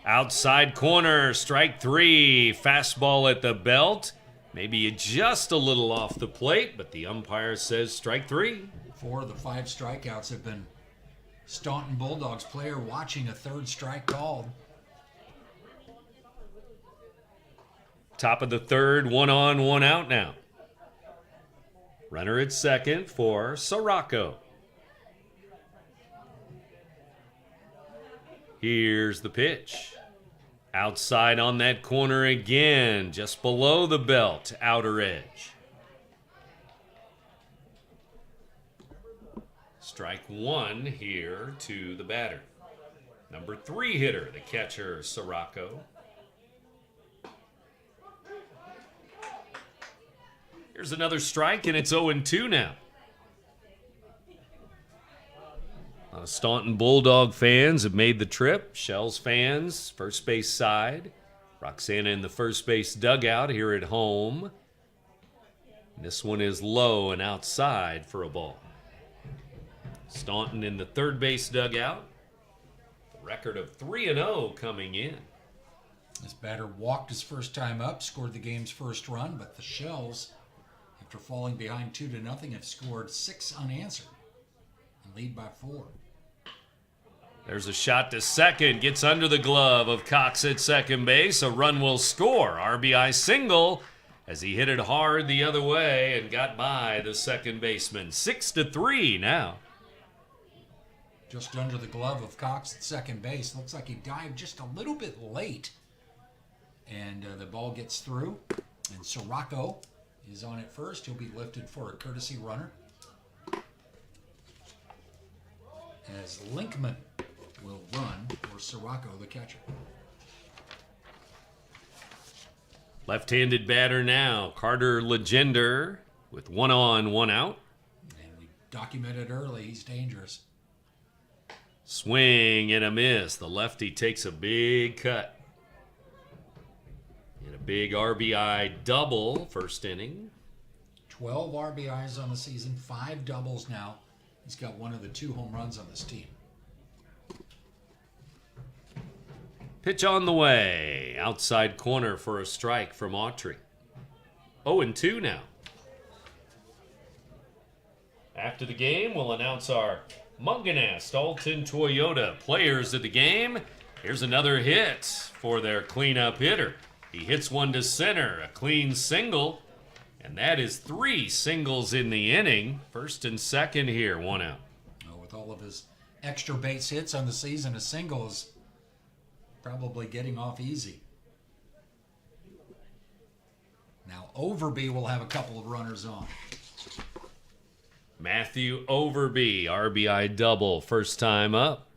Outside corner, strike 3. Fastball at the belt. Maybe just a little off the plate, but the umpire says strike 3. 4 of the 5 strikeouts have been Staunton Bulldogs player watching a third strike called. Top of the third, 1 on, 1 out now. Runner at second for Sirocco. Here's the pitch. Outside on that corner again, just below the belt, outer edge. Strike 1 here to the batter. Number 3 hitter, the catcher, Sirocco. Here's another strike, and it's 0-2 now. Staunton Bulldog fans have made the trip. Shells fans, first base side. Roxana in the first base dugout here at home. This one is low and outside for a ball. Staunton in the third base dugout. A record of 3-0 coming in. This batter walked his first time up, scored the game's first run, but the Shells, after falling behind 2-0, have scored 6 unanswered and lead by 4. There's a shot to second. Gets under the glove of Cox at second base. A run will score. RBI single as he hit it hard the other way and got by the second baseman. 6-3 now. Just under the glove of Cox at second base. Looks like he dived just a little bit late And the ball gets through, and Sirocco is on it first. He'll be lifted for a courtesy runner. As Linkman will run for Sirocco, the catcher. Left-handed batter now, Carter Legender with 1 on, 1 out. And we documented early, he's dangerous. Swing and a miss. The lefty takes a big cut. And a big RBI double first inning. 12 RBIs on the season, 5 doubles now. He's got one of the 2 home runs on this team. Pitch on the way. Outside corner for a strike from Autry. 0-2 now. After the game, we'll announce our Munganess Staunton Toyota players of the game. Here's another hit for their cleanup hitter. He hits one to center, a clean single, and that is 3 singles in the inning. First and second here, 1 out. With all of his extra base hits on the season, a single is probably getting off easy. Now Overby will have a couple of runners on. Matthew Overby, RBI double, first time up.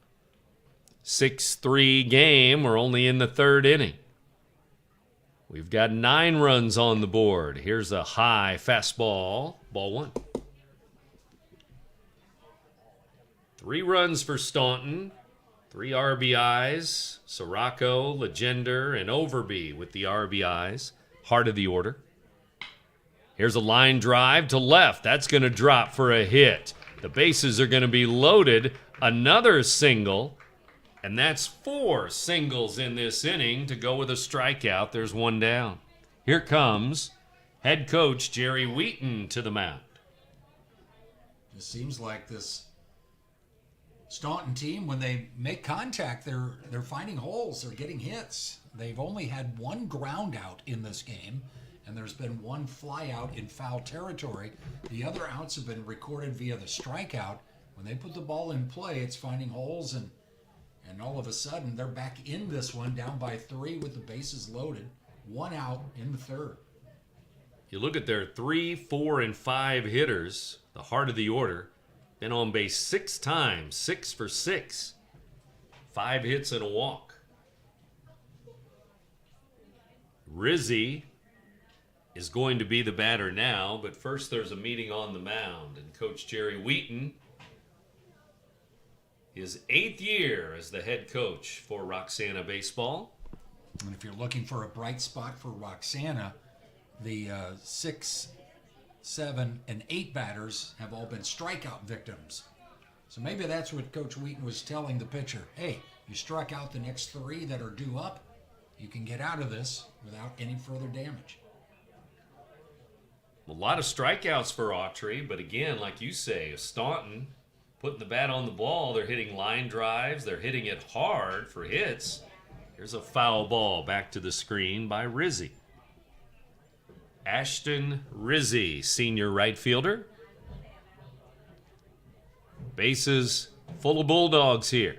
6-3 game. We're only in the 3rd inning. We've got 9 runs on the board. Here's a high fastball. Ball 1. 3 runs for Staunton. 3 RBIs. Sirocco, Legender, and Overby with the RBIs. Heart of the order. Here's a line drive to left. That's going to drop for a hit. The bases are going to be loaded. Another single. And that's 4 singles in this inning to go with a strikeout. There's 1 down. Here comes head coach Jerry Wheaton to the mound. It seems like this Staunton team, when they make contact, they're finding holes. They're getting hits. They've only had 1 ground out in this game, and there's been 1 fly out in foul territory. The other outs have been recorded via the strikeout. When they put the ball in play, it's finding holes, and all of a sudden they're back in this one, down by 3 with the bases loaded. 1 out in the 3rd. You look at their 3, 4, and 5 hitters, the heart of the order. Been on base 6 times, 6 for 6. 5 hits and a walk. Rizzi is going to be the batter now, but first there's a meeting on the mound, and Coach Jerry Wheaton, his 8th year as the head coach for Roxana baseball. And if you're looking for a bright spot for Roxana, the 6, 7, and 8 batters have all been strikeout victims. So maybe that's what Coach Wheaton was telling the pitcher. Hey, you struck out the next 3 that are due up, you can get out of this without any further damage. A lot of strikeouts for Autry, but again, like you say, Staunton putting the bat on the ball. They're hitting line drives. They're hitting it hard for hits. Here's a foul ball back to the screen by Rizzi. Ashton Rizzi, senior right fielder. Bases full of Bulldogs here.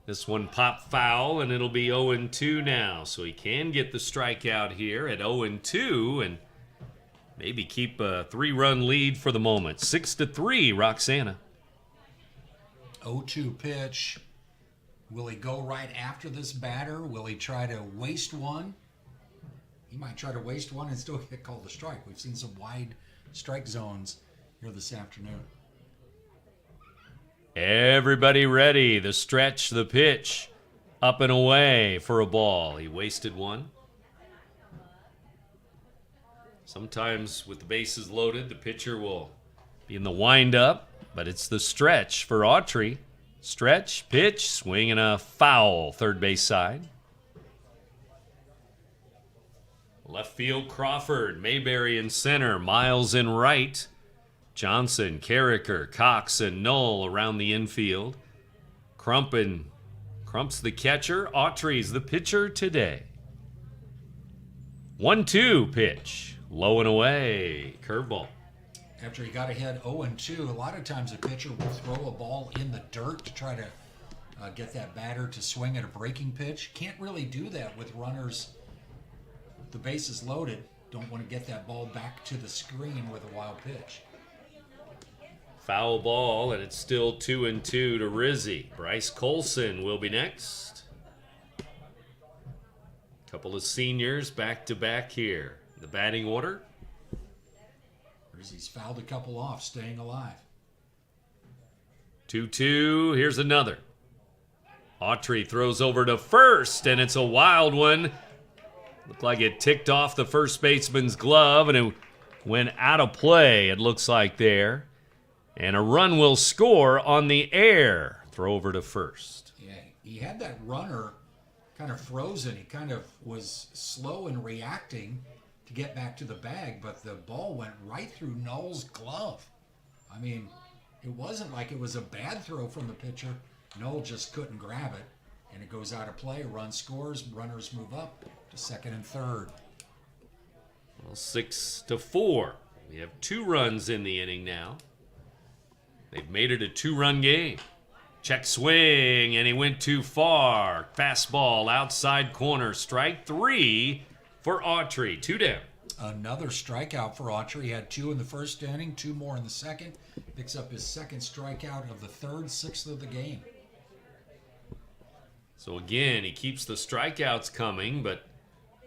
This one popped foul, and it'll be 0-2 now. So he can get the strikeout here at 0-2 and maybe keep a 3-run lead for the moment. 6-3, Roxana. 0-2 pitch. Will he go right after this batter? Will he try to waste one? He might try to waste one and still get called a strike. We've seen some wide strike zones here this afternoon. Everybody ready. The stretch, the pitch. Up and away for a ball. He wasted one. Sometimes with the bases loaded, the pitcher will be in the wind-up, but it's the stretch for Autry. Stretch, pitch, swing, and a foul. Third base side. Left field, Crawford, Mayberry in center, Miles in right. Johnson, Carricker, Cox, and Knoll around the infield. Crump's the catcher. Autry's the pitcher today. 1-2 pitch. Low and away. Curveball. After he got ahead 0-2, a lot of times a pitcher will throw a ball in the dirt to try to get that batter to swing at a breaking pitch. Can't really do that with runners. The bases loaded. Don't want to get that ball back to the screen with a wild pitch. Foul ball, and it's still 2-2 to Rizzi. Bryce Colson will be next. Couple of seniors back-to-back here. The batting order. Rizzi's fouled a couple off, staying alive. 2-2. Here's another. Autry throws over to first, and it's a wild one. Looked like it ticked off the first baseman's glove, and it went out of play, it looks like there. And a run will score on the air. Throw over to first. Yeah, he had that runner kind of frozen. He kind of was slow in reacting to get back to the bag, but the ball went right through Noel's glove. I mean, it wasn't like it was a bad throw from the pitcher. Noel just couldn't grab it, and it goes out of play. Run scores, runners move up to second and third. Well, 6-4. We have 2 runs in the inning now. They've made it a 2-run game. Check swing, and he went too far. Fastball outside corner. Strike 3 for Autry. 2 down. Another strikeout for Autry. He had 2 in the first inning, 2 more in the second. Picks up his second strikeout of the third, 6th of the game. So again, he keeps the strikeouts coming, but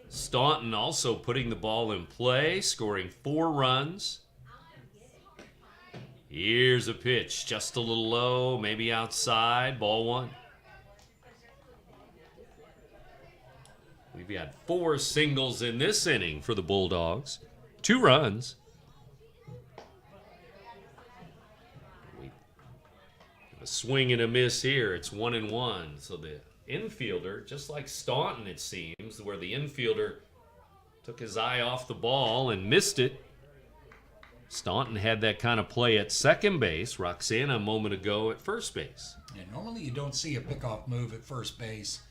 Staunton also putting the ball in play, scoring 4 runs. Here's a pitch, just a little low, maybe outside, ball 1. We've got 4 singles in this inning for the Bulldogs. 2 runs. We have a swing and a miss here. It's 1-1. So the infielder, just like Staunton it seems, where the infielder took his eye off the ball and missed it. Staunton had that kind of play at second base. Roxana a moment ago at first base. Yeah, normally you don't see a pickoff move at first base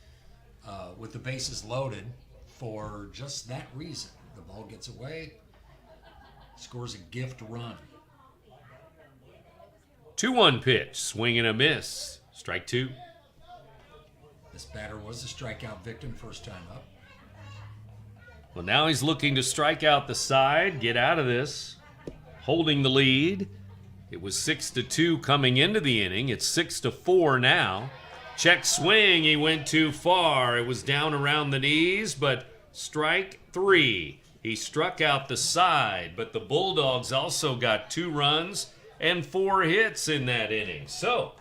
with the bases loaded for just that reason. The ball gets away, scores a gift run. 2-1 pitch, swing and a miss. Strike 2. This batter was a strikeout victim first time up. Well, now he's looking to strike out the side, get out of this. Holding the lead. It was 6-2 coming into the inning. It's 6-4 now. Check swing. He went too far. It was down around the knees, but strike 3. He struck out the side, but the Bulldogs also got 2 runs and 4 hits in that inning. So,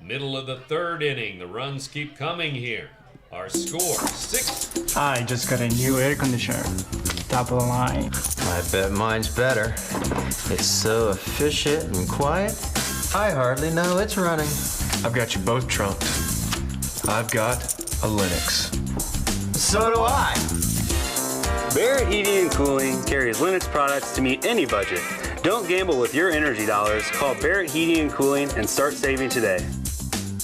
middle of the third inning. The runs keep coming here. Our score, 6. I just got a new air conditioner. Top of the line. I bet mine's better. It's so efficient and quiet, I hardly know it's running. I've got you both trumped. I've got a Linux. So do I. Barrett Heating and Cooling carries Linux products to meet any budget. Don't gamble with your energy dollars. Call Barrett Heating and Cooling and start saving today.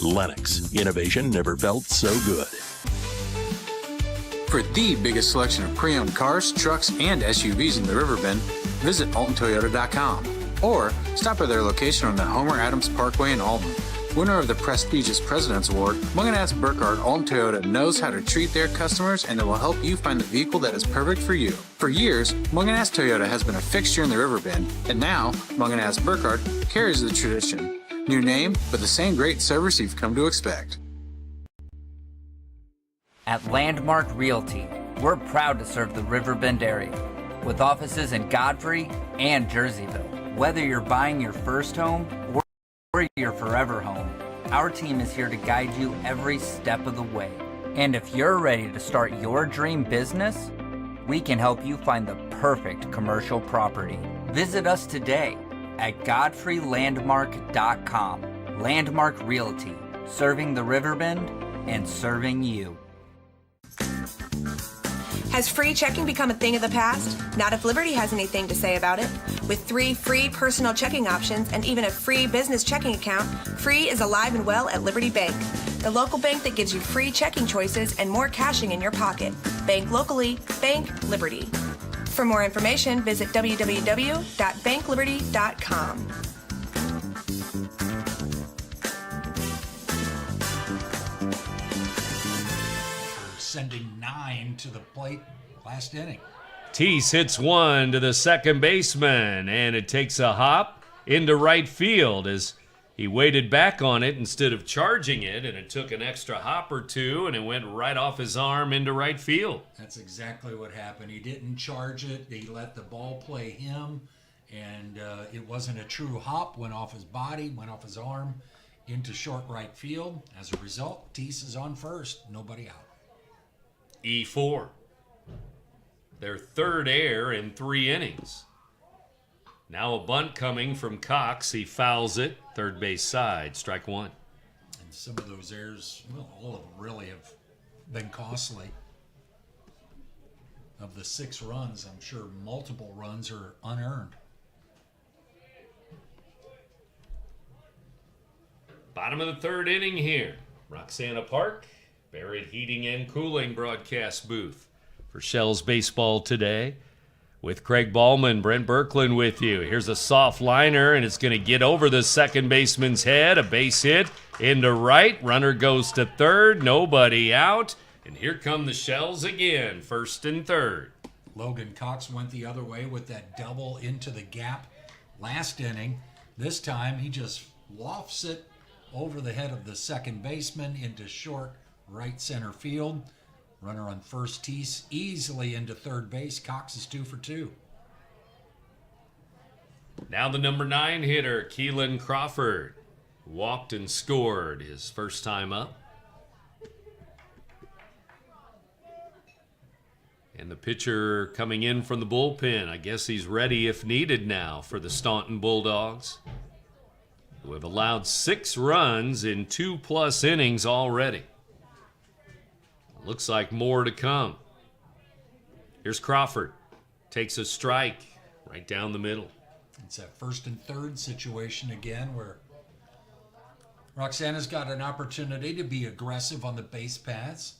Lennox. Innovation never felt so good. For the biggest selection of pre-owned cars, trucks, and SUVs in the Riverbend, visit AltonToyota.com or stop by their location on the Homer Adams Parkway in Alton. Winner of the prestigious President's Award, Munganast Burkhardt Alton Toyota knows how to treat their customers, and they will help you find the vehicle that is perfect for you. For years, Munganast Toyota has been a fixture in the Riverbend, and now Munganast Burkhardt carries the tradition. New name, but the same great service you've come to expect. At Landmark Realty, we're proud to serve the Riverbend area with offices in Godfrey and Jerseyville. Whether you're buying your first home or your forever home, our team is here to guide you every step of the way. And if you're ready to start your dream business, we can help you find the perfect commercial property. Visit us today at GodfreyLandmark.com. Landmark Realty, serving the Riverbend and serving you. Has free checking become a thing of the past? Not if Liberty has anything to say about it. With 3 free personal checking options and even a free business checking account, free is alive and well at Liberty Bank, the local bank that gives you free checking choices and more cashing in your pocket. Bank locally, bank Liberty. For more information, visit www.bankliberty.com. sending 9 to the plate last inning. Teese hits one to the second baseman, and it takes a hop into right field as he waited back on it instead of charging it, and it took an extra hop or two, and it went right off his arm into right field. That's exactly what happened. He didn't charge it. He let the ball play him, and it wasn't a true hop. Went off his body, went off his arm into short right field. As a result, Teese is on first, nobody out. E4. Their third error in 3 innings. Now a bunt coming from Cox. He fouls it. Third base side. Strike one. And some of those errors, well, all of them really have been costly. Of the 6 runs, I'm sure multiple runs are unearned. Bottom of the third inning here. Roxana Park, Barrett Heating and Cooling broadcast booth for Shells Baseball Today. With Craig Ballman, Brent Berkland with you. Here's a soft liner, and it's going to get over the second baseman's head. A base hit into right. Runner goes to third. Nobody out. And here come the Shells again, first and third. Logan Cox went the other way with that double into the gap last inning. This time, he just lofts it over the head of the second baseman into short right center field. Runner on first, Teese easily into third base. Cox is 2 for 2. Now the number 9 hitter, Keelan Crawford, walked and scored his first time up. And the pitcher coming in from the bullpen, I guess he's ready if needed now for the Staunton Bulldogs, who have allowed 6 runs in 2+ innings already. Looks like more to come. Here's Crawford. Takes a strike right down the middle. It's that first and third situation again where Roxana's got an opportunity to be aggressive on the base paths.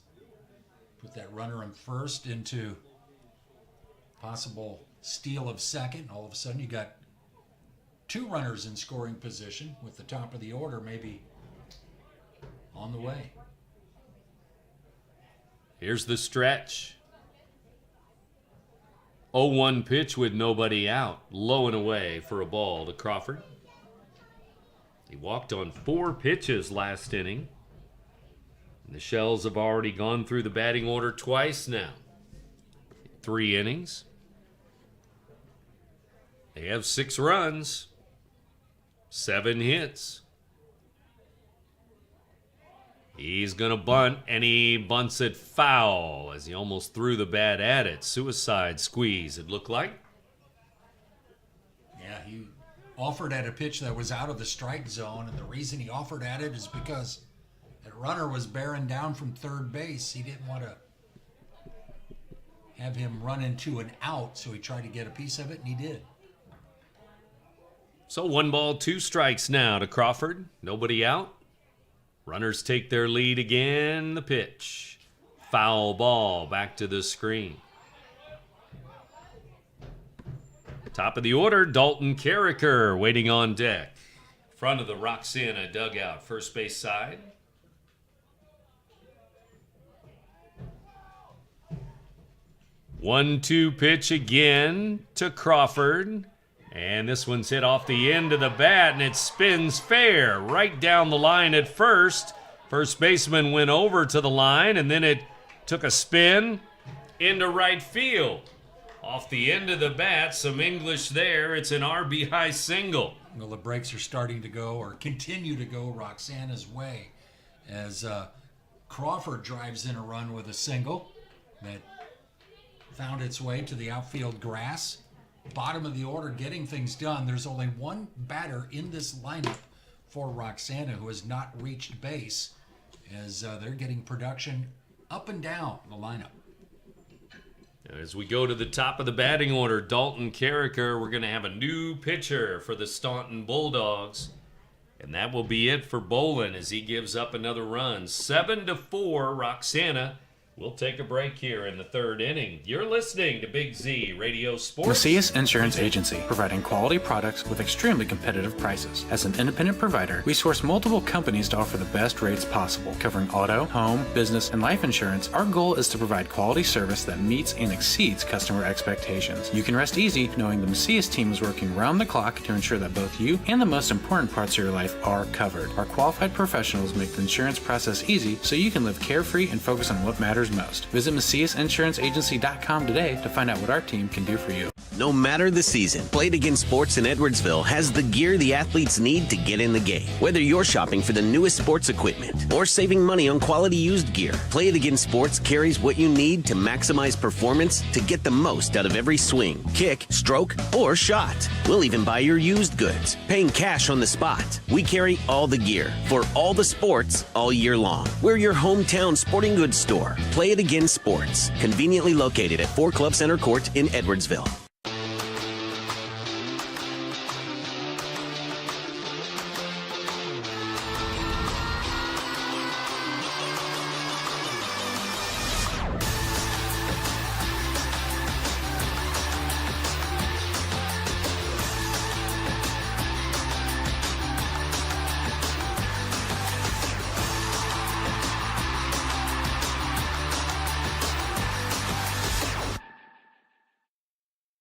Put that runner on first into possible steal of second. All of a sudden you got 2 runners in scoring position with the top of the order maybe on the way. Here's the stretch. 0-1 pitch with nobody out. Low and away for a ball to Crawford. He walked on 4 pitches last inning. And the Shells have already gone through the batting order twice now. 3 innings. They have 6 runs. 7 hits. He's going to bunt, and he bunts it foul as he almost threw the bat at it. Suicide squeeze, it looked like. Yeah, he offered at a pitch that was out of the strike zone, and the reason he offered at it is because that runner was bearing down from third base. He didn't want to have him run into an out, so he tried to get a piece of it, and he did. So 1 ball, 2 strikes now to Crawford. Nobody out. Runners take their lead again. The pitch. Foul ball back to the screen. Top of the order, Dalton Carricker waiting on deck. Front of the Roxana dugout, first base side. One-two pitch again to Crawford. And this one's hit off the end of the bat, and it spins fair right down the line at first. First baseman went over to the line, and then it took a spin into right field. Off the end of the bat, some English there. It's an RBI single. Well, the breaks are starting to go, or continue to go, Roxana's way as Crawford drives in a run with a single that found its way to the outfield grass. Bottom of the order, getting things done. There's only 1 batter in this lineup for Roxana who has not reached base as they're getting production up and down the lineup. As we go to the top of the batting order, Dalton Carricker, we're going to have a new pitcher for the Staunton Bulldogs. And that will be it for Bolin as he gives up another run. 7-4, Roxana We'll take a break here in the third inning. You're listening to Big Z Radio Sports. Macias Insurance Agency, providing quality products with extremely competitive prices. As an independent provider, we source multiple companies to offer the best rates possible. Covering auto, home, business, and life insurance, our goal is to provide quality service that meets and exceeds customer expectations. You can rest easy knowing the Macias team is working round the clock to ensure that both you and the most important parts of your life are covered. Our qualified professionals make the insurance process easy so you can live carefree and focus on what matters most. Visit MaciasInsuranceAgency.com today to find out what our team can do for you. No matter the season, Play It Again Sports in Edwardsville has the gear the athletes need to get in the game. Whether you're shopping for the newest sports equipment or saving money on quality used gear, Play It Again Sports carries what you need to maximize performance to get the most out of every swing, kick, stroke, or shot. We'll even buy your used goods, paying cash on the spot. We carry all the gear for all the sports all year long. We're your hometown sporting goods store. Play It Again Sports, conveniently located at 4 Club Center Court in Edwardsville.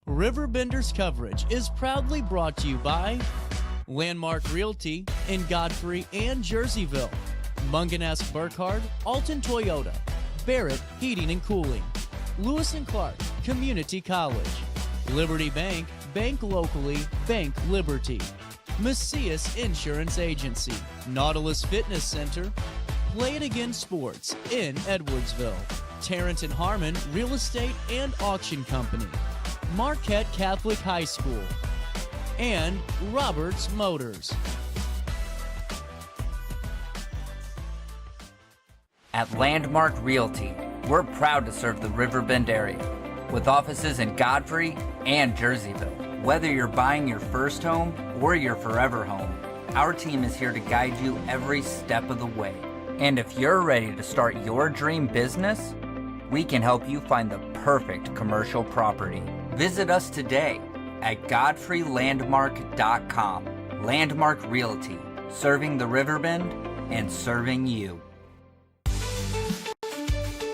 RiverBender's coverage is proudly brought to you by Landmark Realty in Godfrey and Jerseyville, Munganess Burkhardt, Alton Toyota, Barrett Heating and Cooling, Lewis and Clark Community College, Liberty Bank, bank locally, bank Liberty, Macias Insurance Agency, Nautilus Fitness Center, Play It Again Sports in Edwardsville, Tarrant and Harmon Real Estate and Auction Company, Marquette Catholic High School, and Roberts Motors. At Landmark Realty, we're proud to serve the RiverBend area with offices in Godfrey and Jerseyville. Whether you're buying your first home or your forever home, our team is here to guide you every step of the way. And if you're ready to start your dream business, we can help you find the perfect commercial property. Visit us today at GodfreyLandmark.com. Landmark Realty, serving the RiverBend and serving you.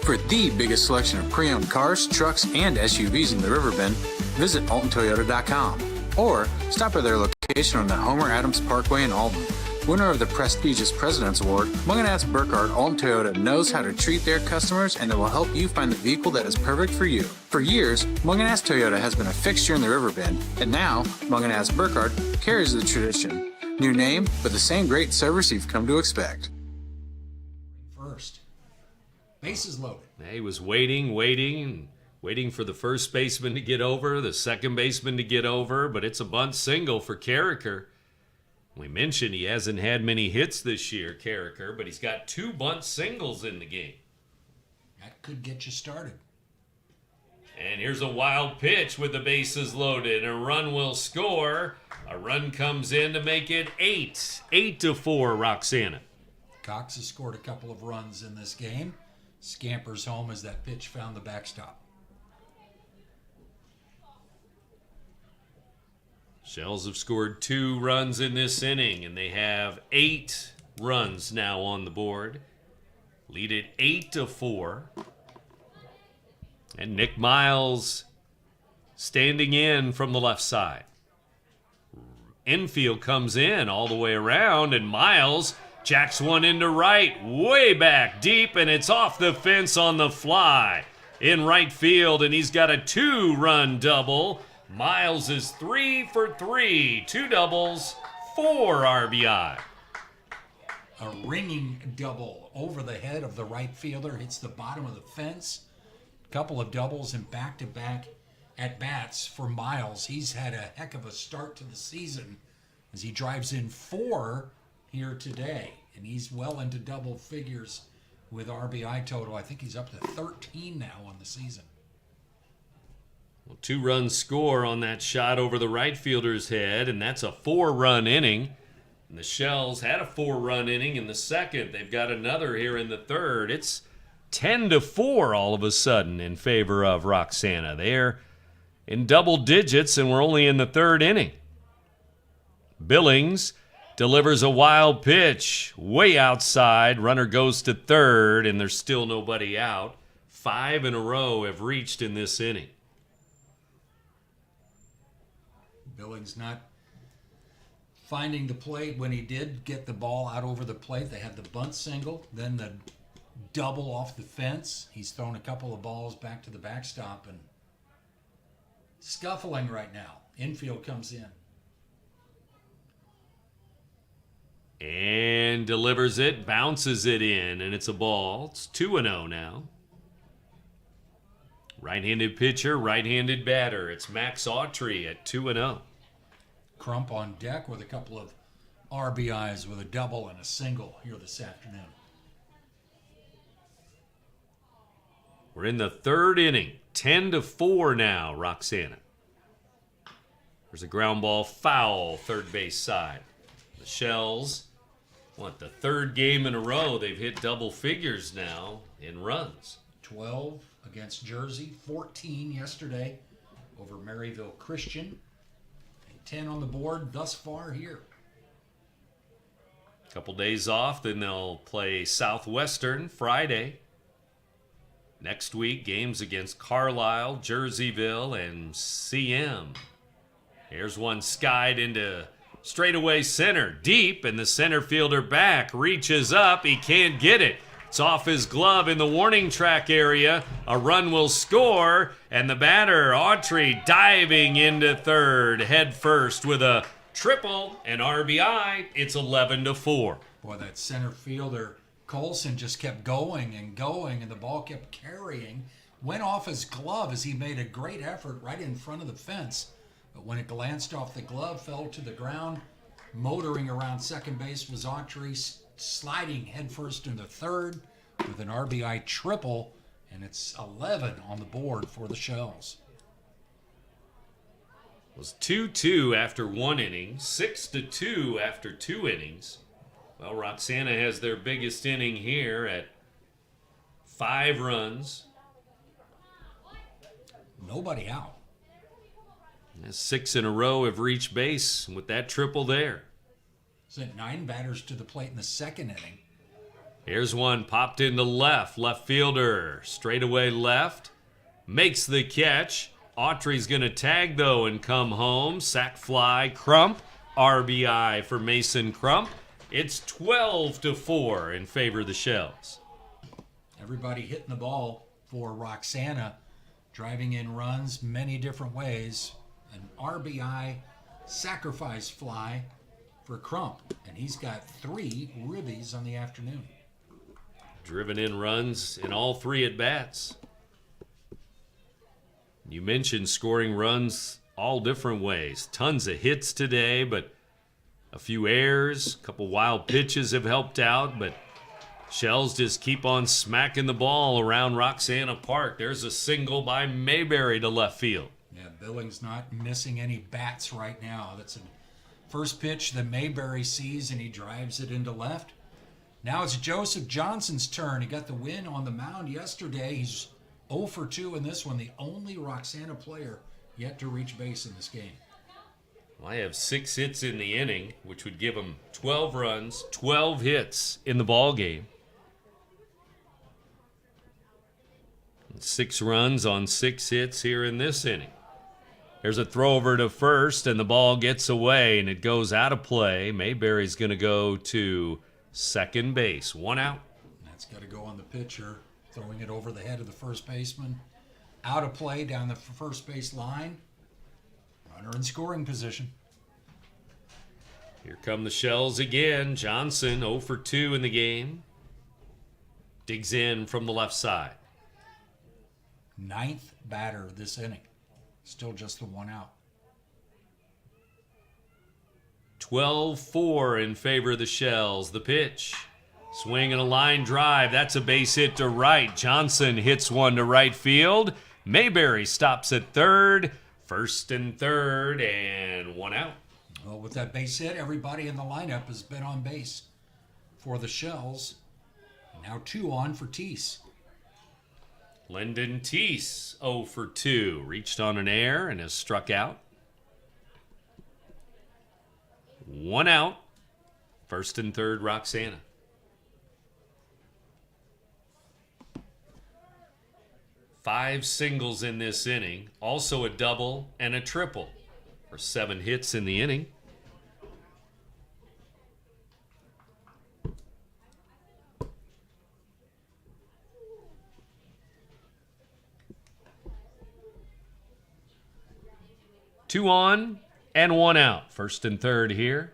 For the biggest selection of pre-owned cars, trucks, and SUVs in the RiverBend, visit AltonToyota.com or stop by their location on the Homer Adams Parkway in Alton. Winner of the prestigious President's Award, Munganess Burkhardt Alton Toyota knows how to treat their customers, and they will help you find the vehicle that is perfect for you. For years, Munganess Toyota has been a fixture in the RiverBend, and now Munganess Burkhardt carries the tradition. New name, but the same great service you've come to expect. First, bases loaded. He was waiting for the first baseman to get over, the second baseman to get over, but it's a bunt single for Carricker. We mentioned he hasn't had many hits this year, Carricker, but he's got 2 bunt singles in the game. That could get you started. And here's a wild pitch with the bases loaded. A run will score. A run comes in to make it 8-4, Roxana. Cox has scored a couple of runs in this game. Scampers home as that pitch found the backstop. Shells have scored 2 runs in this inning, and they have 8 runs now on the board. Lead it 8-4. And Nick Miles standing in from the left side. Infield comes in all the way around, and Miles jacks one into right, way back deep, and it's off the fence on the fly in right field, and he's got a 2-run double. Miles is 3 for 3, 2 doubles, 4 RBI. A ringing double over the head of the right fielder, hits the bottom of the fence. Couple of doubles and back-to-back at-bats for Miles. He's had a heck of a start to the season as he drives in 4 here today, and he's well into double figures with RBI total. I think he's up to 13 now on the season. Well, 2-run score on that shot over the right fielder's head, and that's a 4-run inning. And the Shells had a 4-run inning in the second. They've got another here in the third. It's 10-4 all of a sudden in favor of Roxana. They're in double digits, and we're only in the third inning. Billings delivers a wild pitch way outside. Runner goes to third, and there's still nobody out. 5 in a row have reached in this inning. Billings not finding the plate. When he did get the ball out over the plate, they had the bunt single, then the double off the fence. He's thrown a couple of balls back to the backstop and scuffling right now. Infield comes in. And delivers it, bounces it in, and it's a ball. It's 2-0 now. Right-handed pitcher, right-handed batter. It's Max Autry at 2-0. Crump on deck with a couple of RBIs with a double and a single here this afternoon. We're in the third inning. 10-4 now, Roxana. There's a ground ball foul, third base side. The Shells want the third game in a row. They've hit double figures now in runs. 12 against Jersey, 14 yesterday over Maryville Christian, and 10 on the board thus far here. Couple days off, then they'll play Southwestern Friday. Next week, games against Carlisle, Jerseyville, and CM. Here's one skied into straightaway center, deep, and the center fielder back reaches up. He can't get it. It's off his glove in the warning track area. A run will score, and the batter, Autry, diving into third, head first with a triple and RBI. It's 11-4. Boy, that center fielder, Colson, just kept going and going, and the ball kept carrying. Went off his glove as he made a great effort right in front of the fence. But when it glanced off the glove, fell to the ground. Motoring around second base was Autry, sliding headfirst into third with an RBI triple, and it's 11 on the board for the Shells. It was 2-2 after one inning, 6-2 after 2 innings. Well, Roxana has their biggest inning here at 5 runs. Nobody out. 6 in a row have reached base with that triple there. Sent 9 batters to the plate in the second inning. Here's one popped into left. Left fielder straightaway left. Makes the catch. Autry's going to tag, though, and come home. Sac fly, Crump. RBI for Mason Crump. It's 12-4 in favor of the Shells. Everybody hitting the ball for Roxana. Driving in runs many different ways. An RBI sacrifice fly for Crump. And he's got 3 ribbies on the afternoon. Driven in runs in all 3 at-bats. You mentioned scoring runs all different ways. Tons of hits today, but a few errors, a couple wild pitches have helped out, but Shells just keep on smacking the ball around Roxana Park. There's a single by Mayberry to left field. Yeah, Billings not missing any bats right now. That's a first pitch that Mayberry sees, and he drives it into left. Now it's Joseph Johnson's turn. He got the win on the mound yesterday. He's 0 for 2 in this one, the only Roxana player yet to reach base in this game. Well, I have 6 hits in the inning, which would give him 12 runs, 12 hits in the ball game. 6 runs on 6 hits here in this inning. There's a throw over to first, and the ball gets away, and it goes out of play. Mayberry's going to go to second base. 1 out. That's got to go on the pitcher, throwing it over the head of the first baseman. Out of play down the first base line. Runner in scoring position. Here come the Shells again. Johnson 0 for 2 in the game. Digs in from the left side. 9th batter this inning. Still just the 1 out. 12-4 in favor of the Shells. The pitch. Swing and a line drive. That's a base hit to right. Johnson hits one to right field. Mayberry stops at third. First and third, and 1 out. Well, with that base hit, everybody in the lineup has been on base for the Shells. Now 2 on for Teese. Lyndon Teese, 0 for 2. Reached on an air and has struck out. 1 out. First and third, Roxana. Five singles in this inning. Also a double and a triple for 7 hits in the inning. Two on and 1 out. First and third here.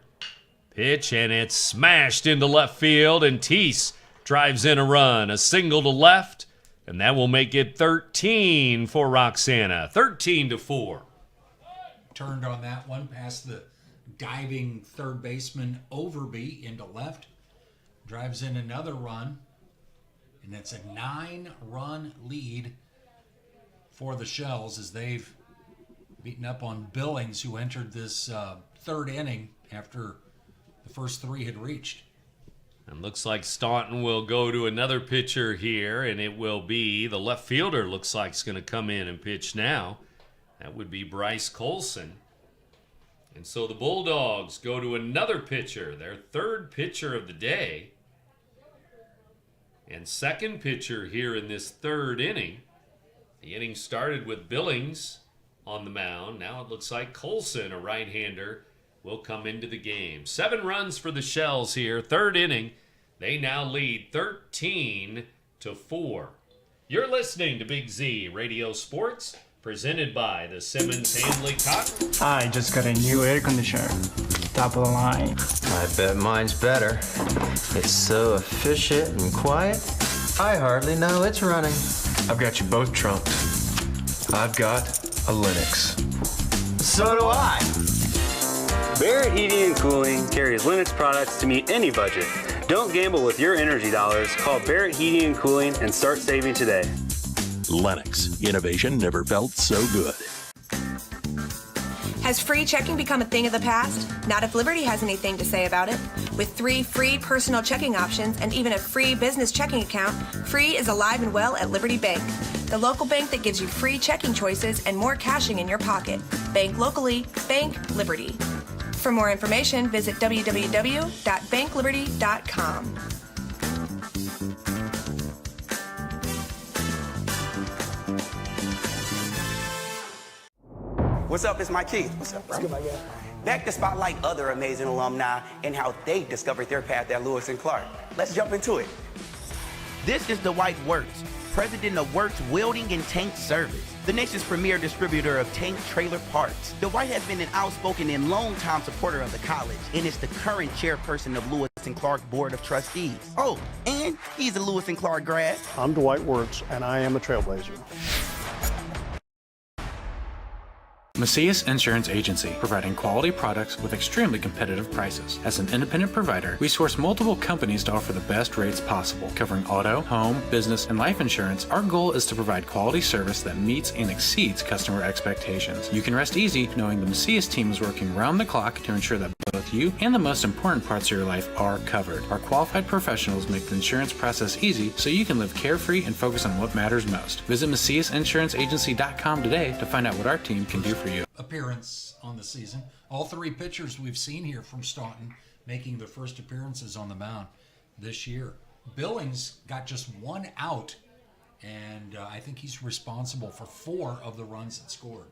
Pitch, and it's smashed into left field, and Teese drives in a run. A single to left, and that will make it 13 for Roxana. 13-4. Turned on that one past the diving third baseman Overby into left. Drives in another run, and it's a 9-run lead for the Shells as they've beaten up on Billings, who entered this third inning after the first 3 had reached. And looks like Staunton will go to another pitcher here, and it will be the left fielder. Looks like it's going to come in and pitch now. That would be Bryce Colson. And so the Bulldogs go to another pitcher, their third pitcher of the day. And second pitcher here in this third inning. The inning started with Billings on the mound. Now it looks like Colson, a right-hander, will come into the game. 7 runs for the Shells here. Third inning. They now lead 13-4. You're listening to Big Z Radio Sports, presented by the Simmons Handley Cotton. I just got a new air conditioner. Top of the line. I bet mine's better. It's so efficient and quiet, I hardly know it's running. I've got you both trumped. I've got a Linux. So do I. Barrett Heating and Cooling carries Linux products to meet any budget. Don't gamble with your energy dollars. Call Barrett Heating and Cooling and start saving today. Lennox. Innovation never felt so good. Has free checking become a thing of the past? Not if Liberty has anything to say about it. With 3 free personal checking options and even a free business checking account, free is alive and well at Liberty Bank. The local bank that gives you free checking choices and more cashing in your pocket. Bank locally, bank Liberty. For more information, visit www.bankliberty.com. What's up? It's my Keith. What's up, bro? Back to spotlight other amazing alumni and how they discovered their path at Lewis and Clark. Let's jump into it. This is Dwight Wirtz, president of Wirtz Welding and Tank Service, the nation's premier distributor of tank trailer parts. Dwight has been an outspoken and long-time supporter of the college and is the current chairperson of Lewis and Clark Board of Trustees. Oh, and he's a Lewis and Clark grad. I'm Dwight Wirtz, and I am a trailblazer. Macias Insurance Agency, providing quality products with extremely competitive prices. As an independent provider, we source multiple companies to offer the best rates possible. Covering auto, home, business, and life insurance, our goal is to provide quality service that meets and exceeds customer expectations. You can rest easy knowing the Macias team is working round the clock to ensure that both you and the most important parts of your life are covered. Our qualified professionals make the insurance process easy so you can live carefree and focus on what matters most. Visit MaciasInsuranceAgency.com today to find out what our team can do for you. Appearance on the season. All 3 pitchers we've seen here from Staunton making their first appearances on the mound this year. Billings got just 1 out, and I think he's responsible for 4 of the runs that scored.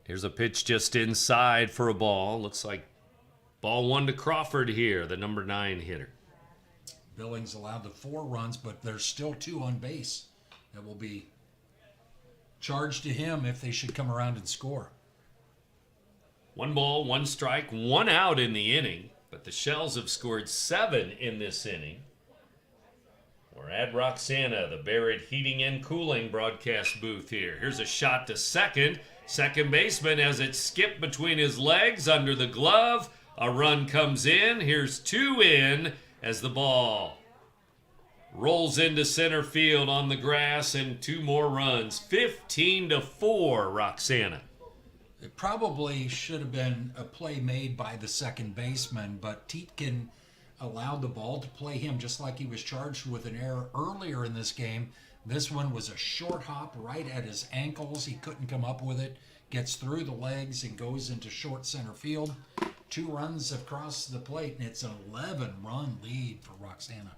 Here's a pitch just inside for a ball. Looks like ball 1 to Crawford here, the number 9 hitter. Billings allowed the 4 runs, but there's still 2 on base that will be charged to him if they should come around and score. 1 ball, 1 strike, 1 out in the inning, but the Shells have scored 7 in this inning. We're at Roxana, the Barrett Heating and Cooling broadcast booth here. Here's a shot to second. Second baseman has it skipped between his legs under the glove. A run comes in. Here's 2 in as the ball rolls into center field on the grass, and 2 more runs. 15-4, Roxana. It probably should have been a play made by the second baseman, but Tietkin allowed the ball to play him just like he was charged with an error earlier in this game. This one was a short hop right at his ankles. He couldn't come up with it. Gets through the legs and goes into short center field. 2 runs across the plate, and it's an 11-run lead for Roxana.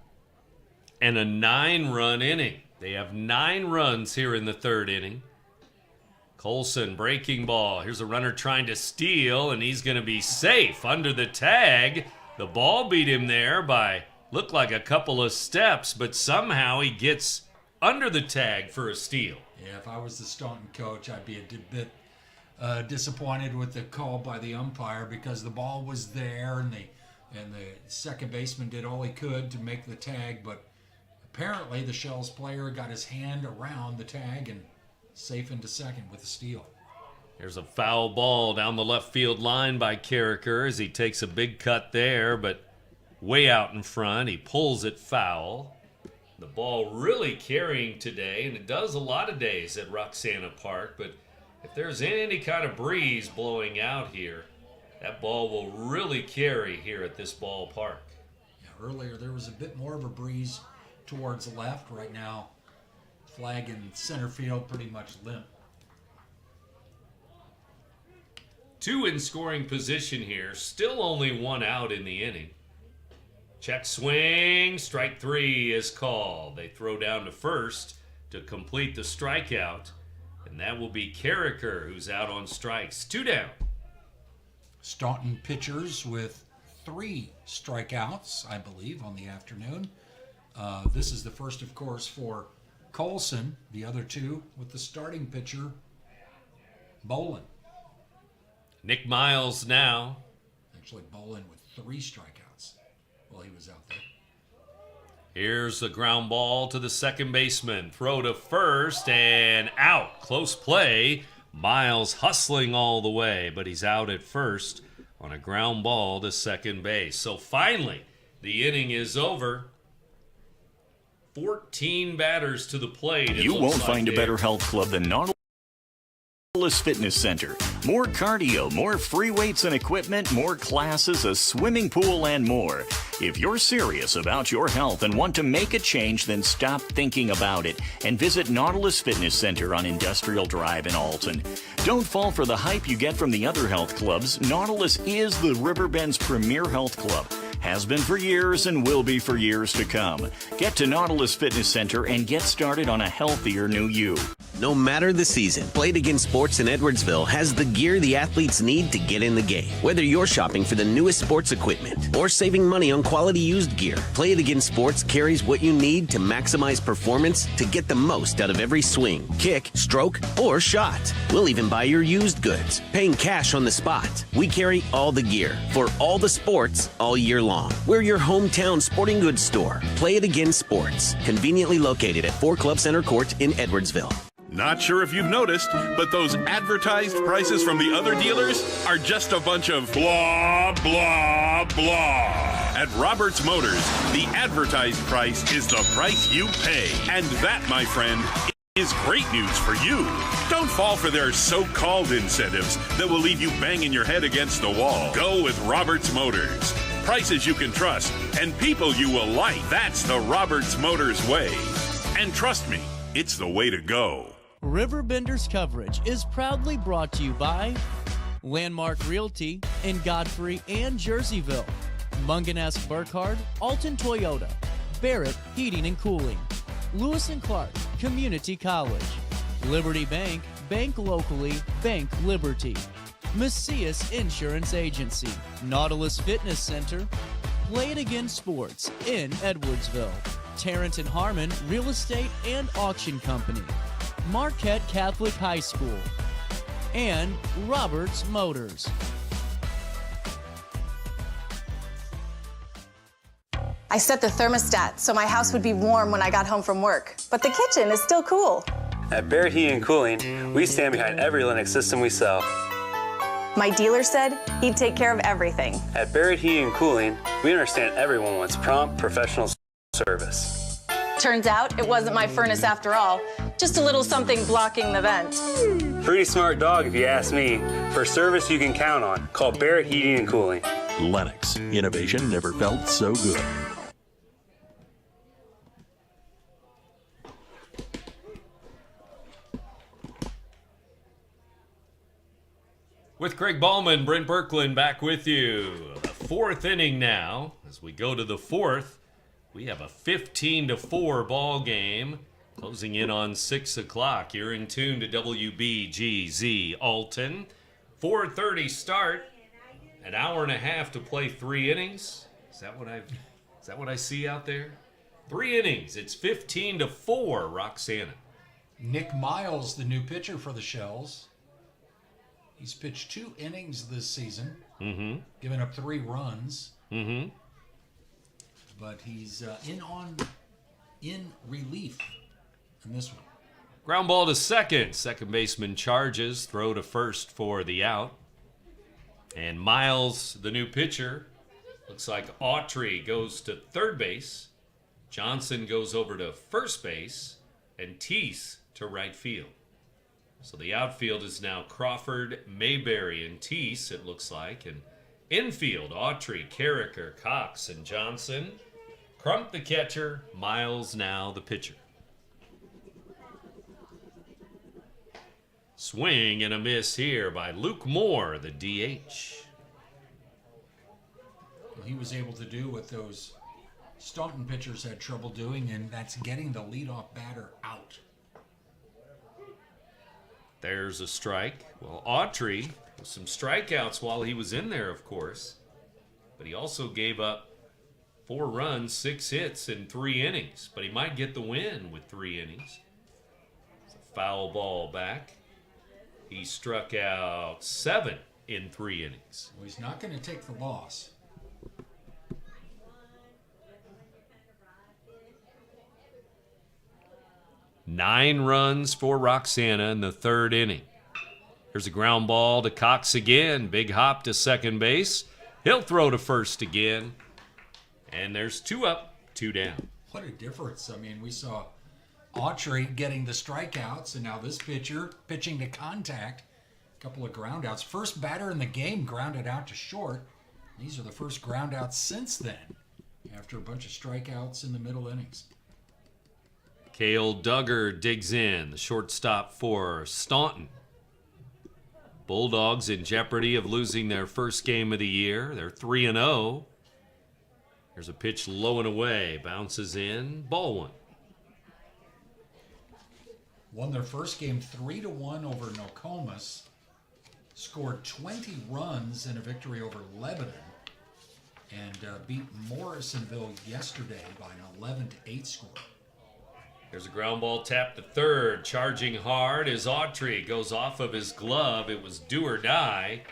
And a 9-run inning. They have 9 runs here in the 3rd inning. Colson breaking ball. Here's a runner trying to steal, and he's going to be safe under the tag. The ball beat him there by, looked like a couple of steps, but somehow he gets under the tag for a steal. Yeah, if I was the Staunton coach, I'd be a bit disappointed with the call by the umpire, because the ball was there and the second baseman did all he could to make the tag, but apparently the Shells player got his hand around the tag and safe into second with a steal. There's a foul ball down the left field line by Carricker as he takes a big cut there, but way out in front. He pulls it foul. The ball really carrying today, and it does a lot of days at Roxana Park, but if there's any kind of breeze blowing out here, that ball will really carry here at this ballpark. Yeah, earlier there was a bit more of a breeze towards the left. Right now, flag in center field pretty much limp. 2 in scoring position here. Still only 1 out in the inning. Check swing. Strike 3 is called. They throw down to first to complete the strikeout. And that will be Carricker, who's out on strikes. 2 down. Staunton pitchers with 3 strikeouts, I believe, on the afternoon. This is the first, of course, for Colson. The other 2 with the starting pitcher, Bolin. Nick Miles now. Actually, Bolin with 3 strikeouts while he was out there. Here's the ground ball to the second baseman. Throw to first and out. Close play. Miles hustling all the way, but he's out at first on a ground ball to second base. So finally, the inning is over. 14 batters to the plate. You won't find a better health club than Nautilus Fitness Center. More cardio, more free weights and equipment, more classes, a swimming pool, and more. If you're serious about your health and want to make a change, then stop thinking about it and visit Nautilus Fitness Center on Industrial Drive in Alton. Don't fall for the hype you get from the other health clubs. Nautilus is the Riverbend's premier health club. Has been for years and will be for years to come. Get to Nautilus Fitness Center and get started on a healthier new you. No matter the season, Play It Again Sports in Edwardsville has the gear the athletes need to get in the game. Whether you're shopping for the newest sports equipment or saving money on quality used gear, Play It Again Sports carries what you need to maximize performance to get the most out of every swing, kick, stroke, or shot. We'll even buy your used goods, paying cash on the spot. We carry all the gear for all the sports all year long. We're your hometown sporting goods store. Play It Again Sports, conveniently located at 4 Club Center Court in Edwardsville. Not sure if you've noticed, but those advertised prices from the other dealers are just a bunch of blah, blah, blah. At Roberts Motors, the advertised price is the price you pay. And that, my friend, is great news for you. Don't fall for their so-called incentives that will leave you banging your head against the wall. Go with Roberts Motors. Prices you can trust and people you will like. That's the Roberts Motors way. And trust me, it's the way to go. RiverBender's coverage is proudly brought to you by Landmark Realty in Godfrey and Jerseyville, Munganess Burkhardt, Alton Toyota, Barrett Heating and Cooling, Lewis and Clark Community College, Liberty Bank, bank locally, bank Liberty, Macias Insurance Agency, Nautilus Fitness Center, Play It Again Sports in Edwardsville, Tarrant and Harmon Real Estate and Auction Company, Marquette Catholic High School, and Roberts Motors. I set the thermostat so my house would be warm when I got home from work, but the kitchen is still cool. At Barrett Heating and Cooling, we stand behind every Lennox system we sell. My dealer said he'd take care of everything. At Barrett Heating and Cooling, we understand everyone wants prompt, professional service. Turns out it wasn't my furnace after all, just a little something blocking the vent. Pretty smart dog if you ask me. For service you can count on, call Barrett Heating and Cooling. Lennox. Innovation never felt so good. With Craig Ballman, Brent Berkland back with you. The fourth inning now. As we go to the fourth, we have a 15-4 ball game. Closing in on 6 o'clock. You're in tune to WBGZ Alton. 4:30 start. An hour and a half to play 3 innings. Is that what I see out there? 3 innings. It's 15-4, Roxana. Nick Miles, the new pitcher for the Shells. He's pitched 2 innings this season, giving up 3 runs. But he's in relief in this one. Ground ball to second. Second baseman charges. Throw to first for the out. And Miles, the new pitcher, looks like Autry goes to third base. Johnson goes over to first base. And Teese to right field. So the outfield is now Crawford, Mayberry, and Teese, it looks like. And infield, Autry, Carricker, Cox, and Johnson. Crump the catcher, Miles now the pitcher. Swing and a miss here by Luke Moore, the DH. Well, he was able to do what those Staunton pitchers had trouble doing, and that's getting the leadoff batter out. There's a strike. Well, Autry with some strikeouts while he was in there, of course. But he also gave up 4 runs, 6 hits in 3 innings. But he might get the win with 3 innings. It's a foul ball back. He struck out 7 in 3 innings. Well, he's not going to take the loss. Nine runs for Roxana in the 3rd inning. Here's a ground ball to Cox again. Big hop to second base. He'll throw to first again. And there's 2 up, 2 down. What a difference. I mean, we saw Autry getting the strikeouts, and now this pitcher pitching to contact. A couple of groundouts. First batter in the game grounded out to short. These are the first groundouts since then, after a bunch of strikeouts in the middle innings. Cale Duggar digs in, the shortstop for Staunton. Bulldogs in jeopardy of losing their first game of the year. They're 3-0. There's a pitch low and away. Bounces in. Ball 1. Won their first game 3-1 over Nokomis. Scored 20 runs in a victory over Lebanon. And beat Morrisonville yesterday by an 11-8 score. There's a ground ball tap to third. Charging hard as Autry goes off of his glove. It was do or die.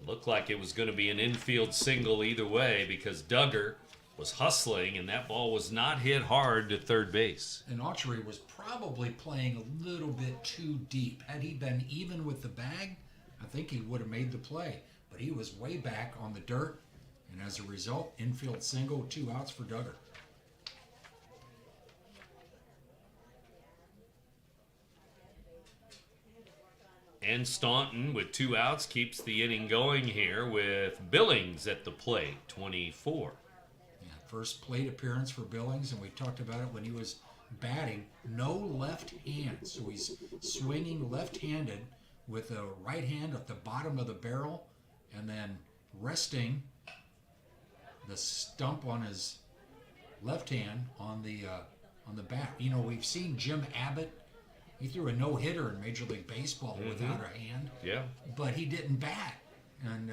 Looked like it was going to be an infield single either way because Duggar was hustling and that ball was not hit hard to third base. And Autry was probably playing a little bit too deep. Had he been even with the bag, I think he would have made the play. But he was way back on the dirt. And as a result, infield single, 2 outs for Duggar. And Staunton, with 2 outs, keeps the inning going here with Billings at the plate, 24. Yeah, first plate appearance for Billings, and we talked about it when he was batting. No left hand, so he's swinging left-handed with a right hand at the bottom of the barrel and then resting the stump on his left hand on the bat. You know, we've seen Jim Abbott. He threw a no-hitter in Major League Baseball without a hand. Yeah. But he didn't bat. And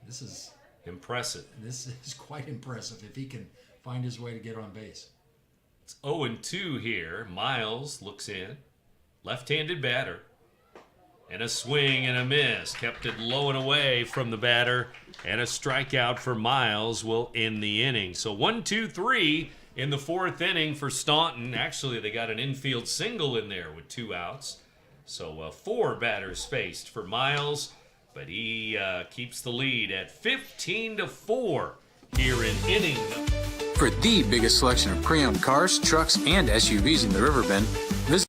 this is impressive. This is quite impressive if he can find his way to get on base. It's 0-2 here. Miles looks in. Left-handed batter. And a swing and a miss. Kept it low and away from the batter. And a strikeout for Miles will end the inning. So 1-2-3 in the 4th inning for Staunton. Actually, they got an infield single in there with 2 outs. So 4 batters faced for Miles. But he keeps the lead at 15-4 here in inning. For the biggest selection of pre-owned cars, trucks, and SUVs in the Riverbend, visit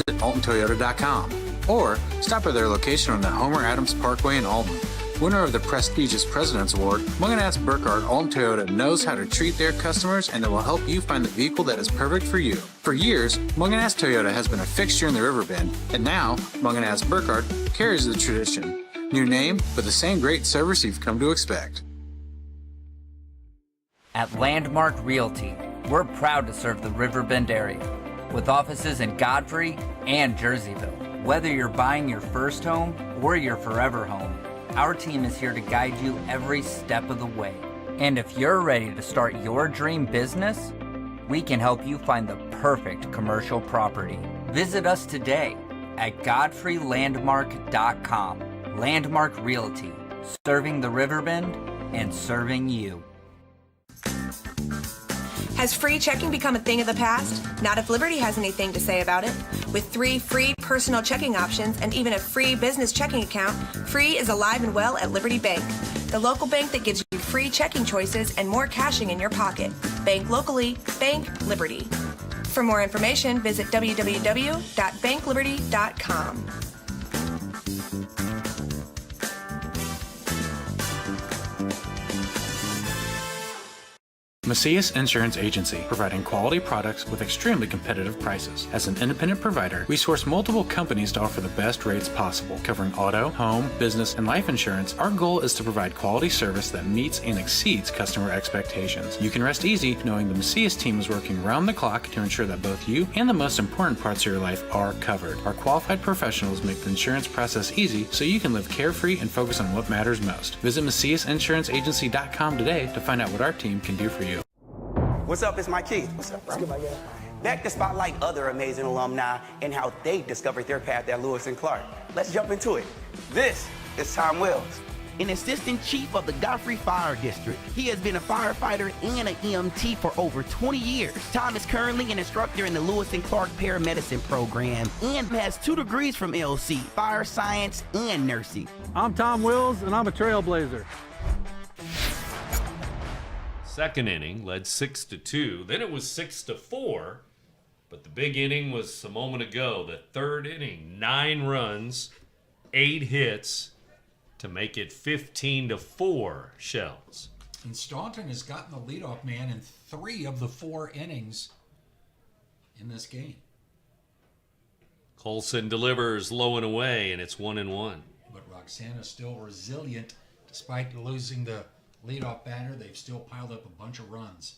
AltonToyota.com or stop at their location on the Homer Adams Parkway in Alton. Winner of the prestigious President's Award, Munganast Burkhardt Alton Toyota knows how to treat their customers, and they will help you find the vehicle that is perfect for you. For years, Munganast Toyota has been a fixture in the Riverbend, and now Munganast Burkhardt carries the tradition. New name, but the same great service you've come to expect. At Landmark Realty, we're proud to serve the Riverbend area with offices in Godfrey and Jerseyville. Whether you're buying your first home or your forever home, our team is here to guide you every step of the way. And if you're ready to start your dream business, we can help you find the perfect commercial property. Visit us today at RiverBender.com. Landmark Realty, serving the Riverbend and serving you. Has free checking become a thing of the past? Not if Liberty has anything to say about it. With 3 free personal checking options and even a free business checking account, free is alive and well at Liberty Bank, the local bank that gives you free checking choices and more cashing in your pocket. Bank locally, bank Liberty. For more information, visit www.bankliberty.com. Macias Insurance Agency, providing quality products with extremely competitive prices. As an independent provider, we source multiple companies to offer the best rates possible, covering auto, home, business, and life insurance. Our goal is to provide quality service that meets and exceeds customer expectations. You can rest easy knowing the Macias team is working round the clock to ensure that both you and the most important parts of your life are covered. Our qualified professionals make the insurance process easy so you can live carefree and focus on what matters most. Visit MaciasInsuranceAgency.com today to find out what our team can do for you. What's up? It's my Keith. What's up, bro? Back to spotlight other amazing alumni and how they discovered their path at Lewis and Clark. Let's jump into it. This is Tom Wells, an assistant chief of the Godfrey Fire District. He has been a firefighter and an EMT for over 20 years. Tom is currently an instructor in the Lewis and Clark Paramedicine program and has 2 degrees from LC, fire science and nursing. I'm Tom Wills, and I'm a trailblazer. Second inning led 6-2. Then it was 6-4. But the big inning was a moment ago. The third inning, 9 runs, 8 hits to make it 15-4 Shells. And Staunton has gotten the leadoff man in 3 of the 4 innings in this game. Colson delivers low and away, and it's 1-1. But Roxana still resilient despite losing the leadoff batter. They've still piled up a bunch of runs.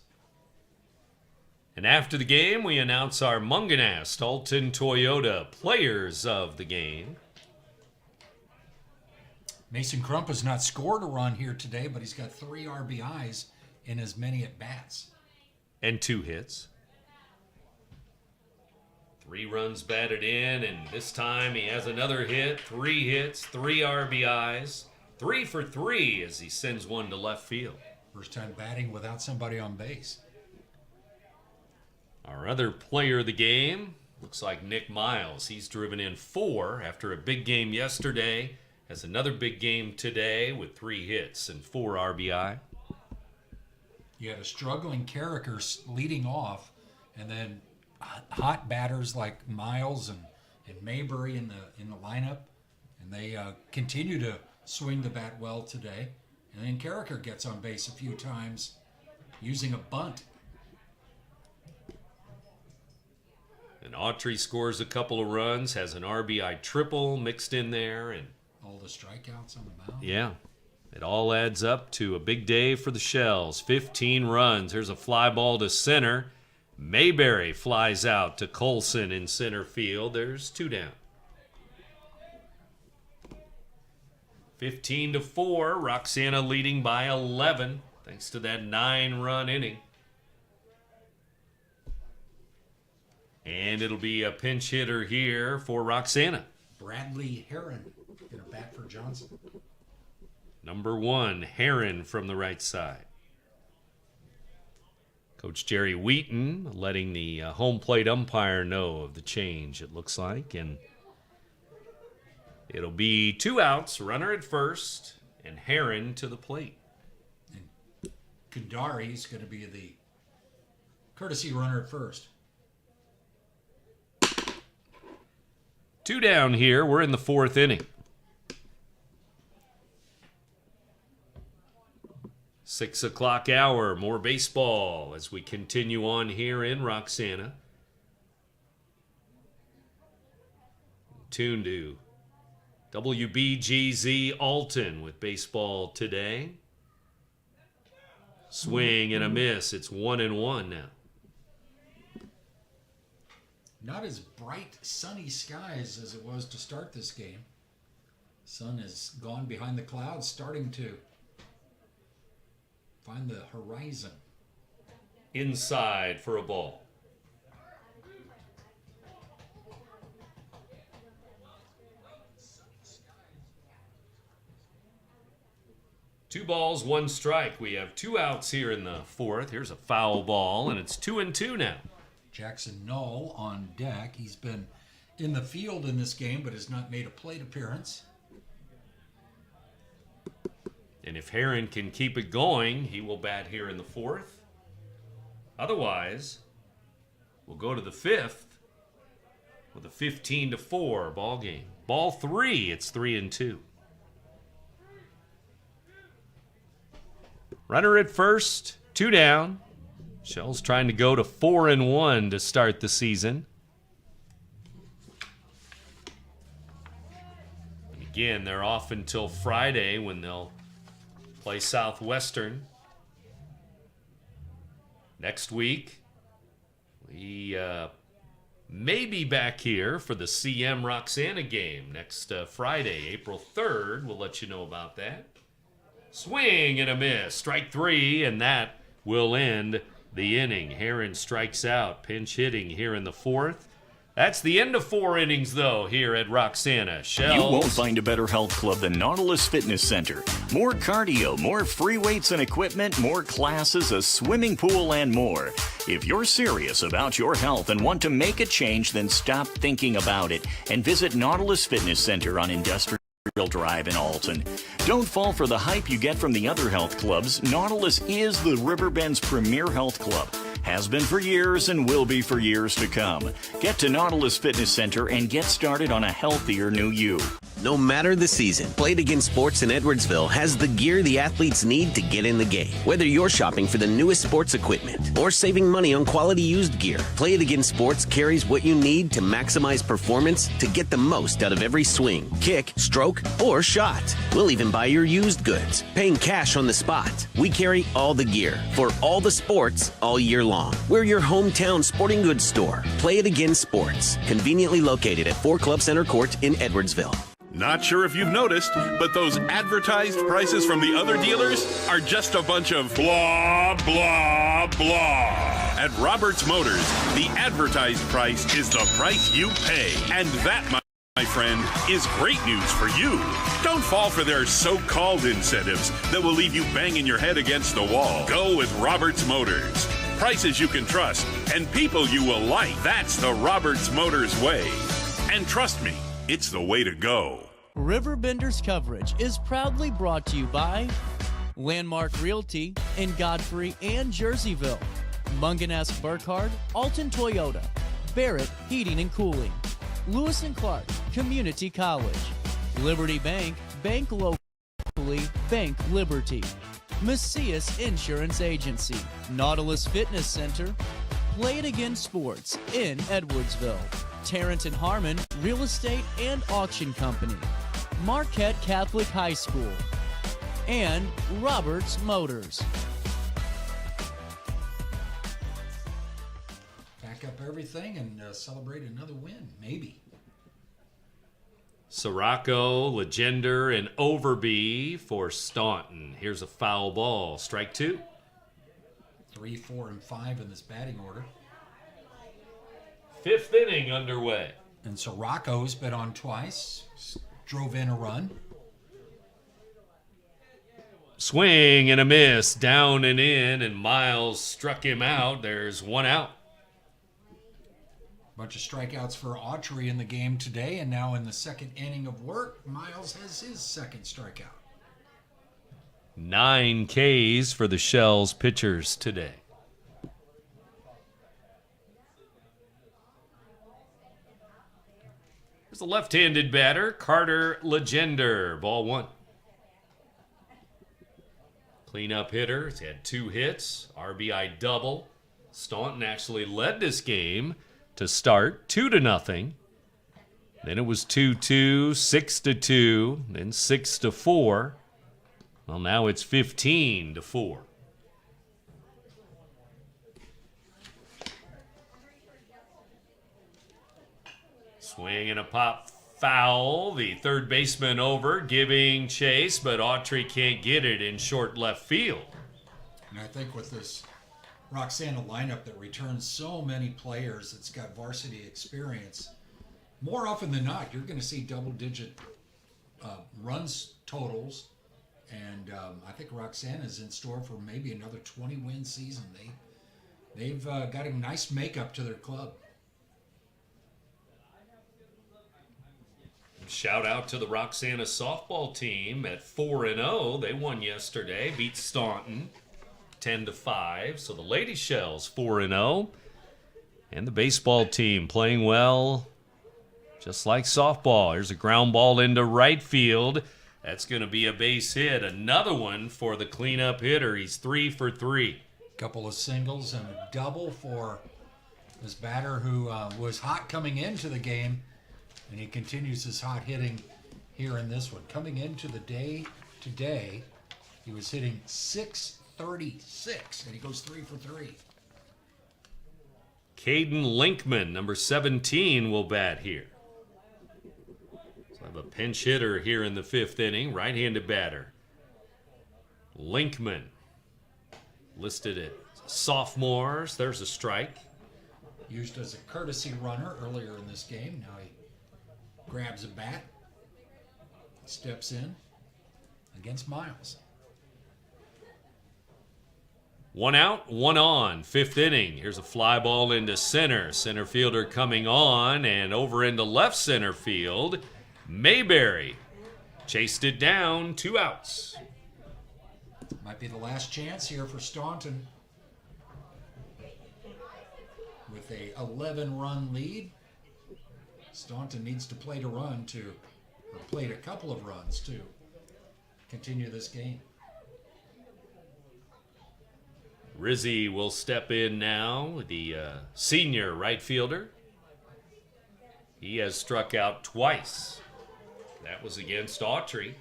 And after the game, we announce our Munganast Alton Toyota players of the game. Mason Crump has not scored a run here today, but he's got 3 RBIs in as many at-bats. And 2 hits. 3 runs batted in, and this time he has another hit, 3 hits, 3 RBIs. 3 for 3 as he sends one to left field. First time batting without somebody on base. Our other player of the game looks like Nick Miles. He's driven in 4 after a big game yesterday. Has another big game today with 3 hits and 4 RBI. You had a struggling Carricker leading off, and then hot batters like Miles and Maybury in the lineup, and they continue to swing the bat well today. And then Carricker gets on base a few times using a bunt. And Autry scores a couple of runs, has an RBI triple mixed in there. And all the strikeouts on the mound. Yeah, it all adds up to a big day for the Shells. 15 runs. Here's a fly ball to center. Mayberry flies out to Colson in center field. There's 2 down. 15-4, Roxana leading by 11, thanks to that 9-run inning. And it'll be a pinch hitter here for Roxana. Bradley Heron going to bat for Johnson. Number 1, Heron from the right side. Coach Jerry Wheaton letting the home plate umpire know of the change, it looks like. And it'll be 2 outs, runner at first, and Heron to the plate. And Kandari's going to be the courtesy runner at first. 2 down here. We're in the 4th inning. 6 o'clock hour, more baseball as we continue on here in Roxana. Tuned to WBGZ Alton with baseball today. Swing and a miss. It's 1-1 now. Not as bright, sunny skies as it was to start this game. Sun has gone behind the clouds, starting to find the horizon. Inside for a ball. Two balls, one strike. We have two outs here in the fourth. Here's a foul ball, and it's 2-2 now. Jackson Knoll on deck. He's been in the field in this game, but has not made a plate appearance. And if Heron can keep it going, he will bat here in the fourth. Otherwise, we'll go to the fifth with a 15-4 ball game. Ball three, it's 3-2. Runner at first, two down. Shells trying to go to 4-1 to start the season. And again, they're off until Friday when they'll play Southwestern. Next week, we may be back here for the CM Roxana game next Friday, April 3rd. We'll let you know about that. Swing and a miss. Strike three, and that will end the inning. Heron strikes out. Pinch hitting here in the fourth. That's the end of 4 innings, though, here at Roxana. Shells. You won't find a better health club than Nautilus Fitness Center. More cardio, more free weights and equipment, more classes, a swimming pool, and more. If you're serious about your health and want to make a change, then stop thinking about it and visit Nautilus Fitness Center on Industrial Drive in Alton. Don't fall for the hype you get from the other health clubs. Nautilus is the Riverbend's premier health club. Has been for years and will be for years to come. Get to Nautilus Fitness Center and get started on a healthier new you. No matter the season, Play It Again Sports in Edwardsville has the gear the athletes need to get in the game. Whether you're shopping for the newest sports equipment or saving money on quality used gear, Play It Again Sports carries what you need to maximize performance to get the most out of every swing, kick, stroke, or shot. We'll even buy your used goods, paying cash on the spot. We carry all the gear for all the sports all year long. We're your hometown sporting goods store. Play It Again Sports, conveniently located at 4 Club Center Court in Edwardsville. Not sure if you've noticed, but those advertised prices from the other dealers are just a bunch of blah, blah, blah. At Roberts Motors, the advertised price is the price you pay. And that, my friend, is great news for you. Don't fall for their so-called incentives that will leave you banging your head against the wall. Go with Roberts Motors. Prices you can trust and people you will like. That's the Roberts Motors way. And trust me, it's the way to go. RiverBender's coverage is proudly brought to you by Landmark Realty in Godfrey and Jerseyville, Munganess Burkhardt, Alton Toyota, Barrett Heating and Cooling, Lewis and Clark Community College, Liberty Bank, bank locally, bank Liberty, Macias Insurance Agency, Nautilus Fitness Center, Play It Again Sports in Edwardsville, Tarrant and Harmon Real Estate and Auction Company, Marquette Catholic High School, and Roberts Motors. Back up everything and celebrate another win, maybe. Sirocco, Legender, and Overby for Staunton. Here's a foul ball. Strike two. 3, 4, and 5 in this batting order. Fifth inning underway. And Sirocco's been on twice. Drove in a run. Swing and a miss. Down and in, and Miles struck him out. There's one out. Bunch of strikeouts for Autry in the game today, and now in the second inning of work, Miles has his second strikeout. 9 Ks for the Shells pitchers today. Here's the left-handed batter, Carter Legender. Ball one. Cleanup hitter. He's had 2 hits, RBI double. Staunton actually led this game to start 2-0. Then it was 2-2, 6-2, then 6-4. Well, now it's 15-4. Swing and a pop foul. The third baseman over, giving chase, but Autry can't get it in short left field. And I think with this Roxana lineup that returns so many players that's got varsity experience, more often than not, you're going to see double-digit runs totals. And I think Roxana's in store for maybe another 20-win season. They've got a nice makeup to their club. Shout out to the Roxana softball team at 4-0. They won yesterday, beat Staunton 10-5. So the Lady Shells 4-0. And the baseball team playing well, just like softball. Here's a ground ball into right field. That's going to be a base hit. Another one for the cleanup hitter. He's 3 for 3. Couple of singles and a double for this batter who was hot coming into the game. And he continues his hot hitting here in this one. Coming into the day today, he was hitting .636, and he goes 3 for 3. Caden Linkman, number 17, will bat here. So I have a pinch hitter here in the 5th inning, right-handed batter. Linkman, listed at sophomores. There's a strike. Used as a courtesy runner earlier in this game. Now he grabs a bat, steps in against Miles. 1 out, 1 on, 5th inning. Here's a fly ball into center. Center fielder coming on and over into left center field. Mayberry chased it down, 2 outs. Might be the last chance here for Staunton. With a 11-run lead, Staunton needs to play to run to, or played a couple of runs to continue this game. Rizzi will step in now, the senior right fielder. He has struck out twice. That was against Autry.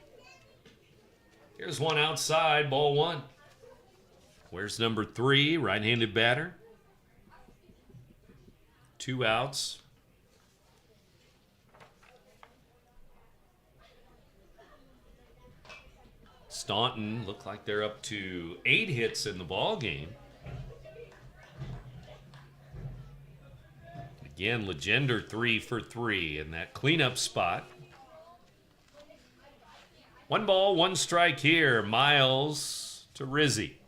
Here's one outside, ball 1. Where's number 3, right-handed batter? 2 outs. Staunton look like they're up to 8 hits in the ball game. Again, Legender 3 for 3 in that cleanup spot. 1 ball, 1 strike here. Miles to Rizzi.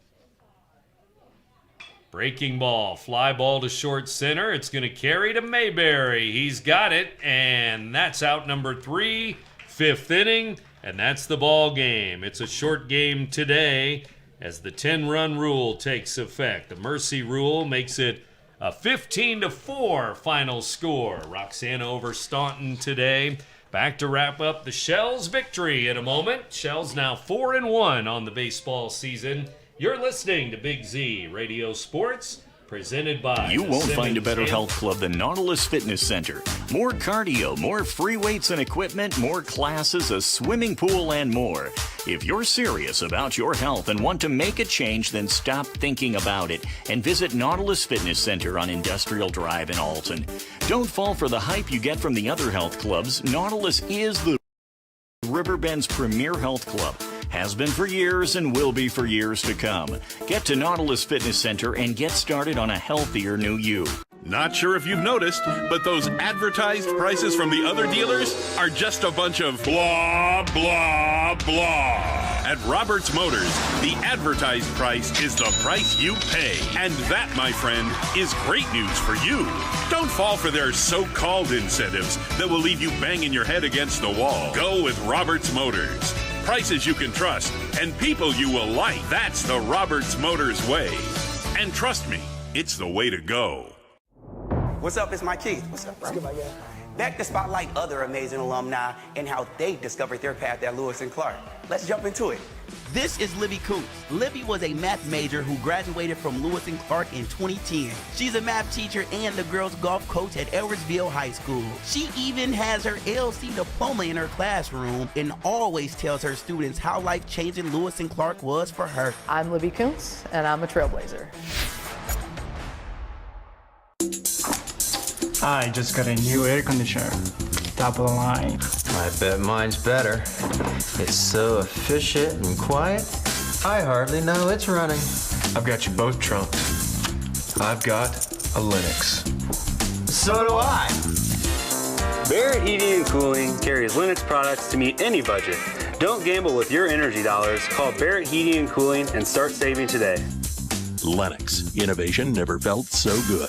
Breaking ball, fly ball to short center. It's going to carry to Mayberry. He's got it, and that's out number 3, 5th inning. And that's the ball game. It's a short game today as the 10-run rule takes effect. The mercy rule makes it a 15-4 final score. Roxana over Staunton today. Back to wrap up the Shells' victory in a moment. Shells now 4-1 on the baseball season. You're listening to Big Z Radio Sports, presented by You won't find a better health club than Nautilus Fitness Center. More cardio, more free weights and equipment, more classes, a swimming pool, and more. If you're serious about your health and want to make a change, then stop thinking about it and visit Nautilus Fitness Center on Industrial Drive in Alton. Don't fall for the hype you get from the other health clubs. Nautilus is the Riverbend's premier health club. Has been for years and will be for years to come. Get to Nautilus Fitness Center and get started on a healthier new you. Not sure if you've noticed, but those advertised prices from the other dealers are just a bunch of blah, blah, blah. At Roberts Motors, the advertised price is the price you pay. And that, my friend, is great news for you. Don't fall for their so-called incentives that will leave you banging your head against the wall. Go with Roberts Motors. Prices you can trust and people you will like. That's the Roberts Motors way. And trust me, it's the way to go. What's up? It's Mike Keith. What's up, bro? Back to spotlight other amazing alumni and how they discovered their path at Lewis and Clark. let's jump into it. This is Libby Coots. Libby was a math major who graduated from Lewis and Clark in 2010. She's a math teacher and the girls golf coach at Edwardsville High School. She even has her LC diploma in her classroom and always tells her students how life-changing Lewis and Clark was for her. I'm Libby Coots, and I'm a trailblazer. I just got a new air conditioner. Top of the line. I bet mine's better. It's so efficient and quiet, I hardly know it's running. I've got you both trumped. I've got a Lennox. So do I. Barrett Heating and Cooling carries Lennox products to meet any budget. Don't gamble with your energy dollars. Call Barrett Heating and Cooling and start saving today. Lennox. Innovation never felt so good.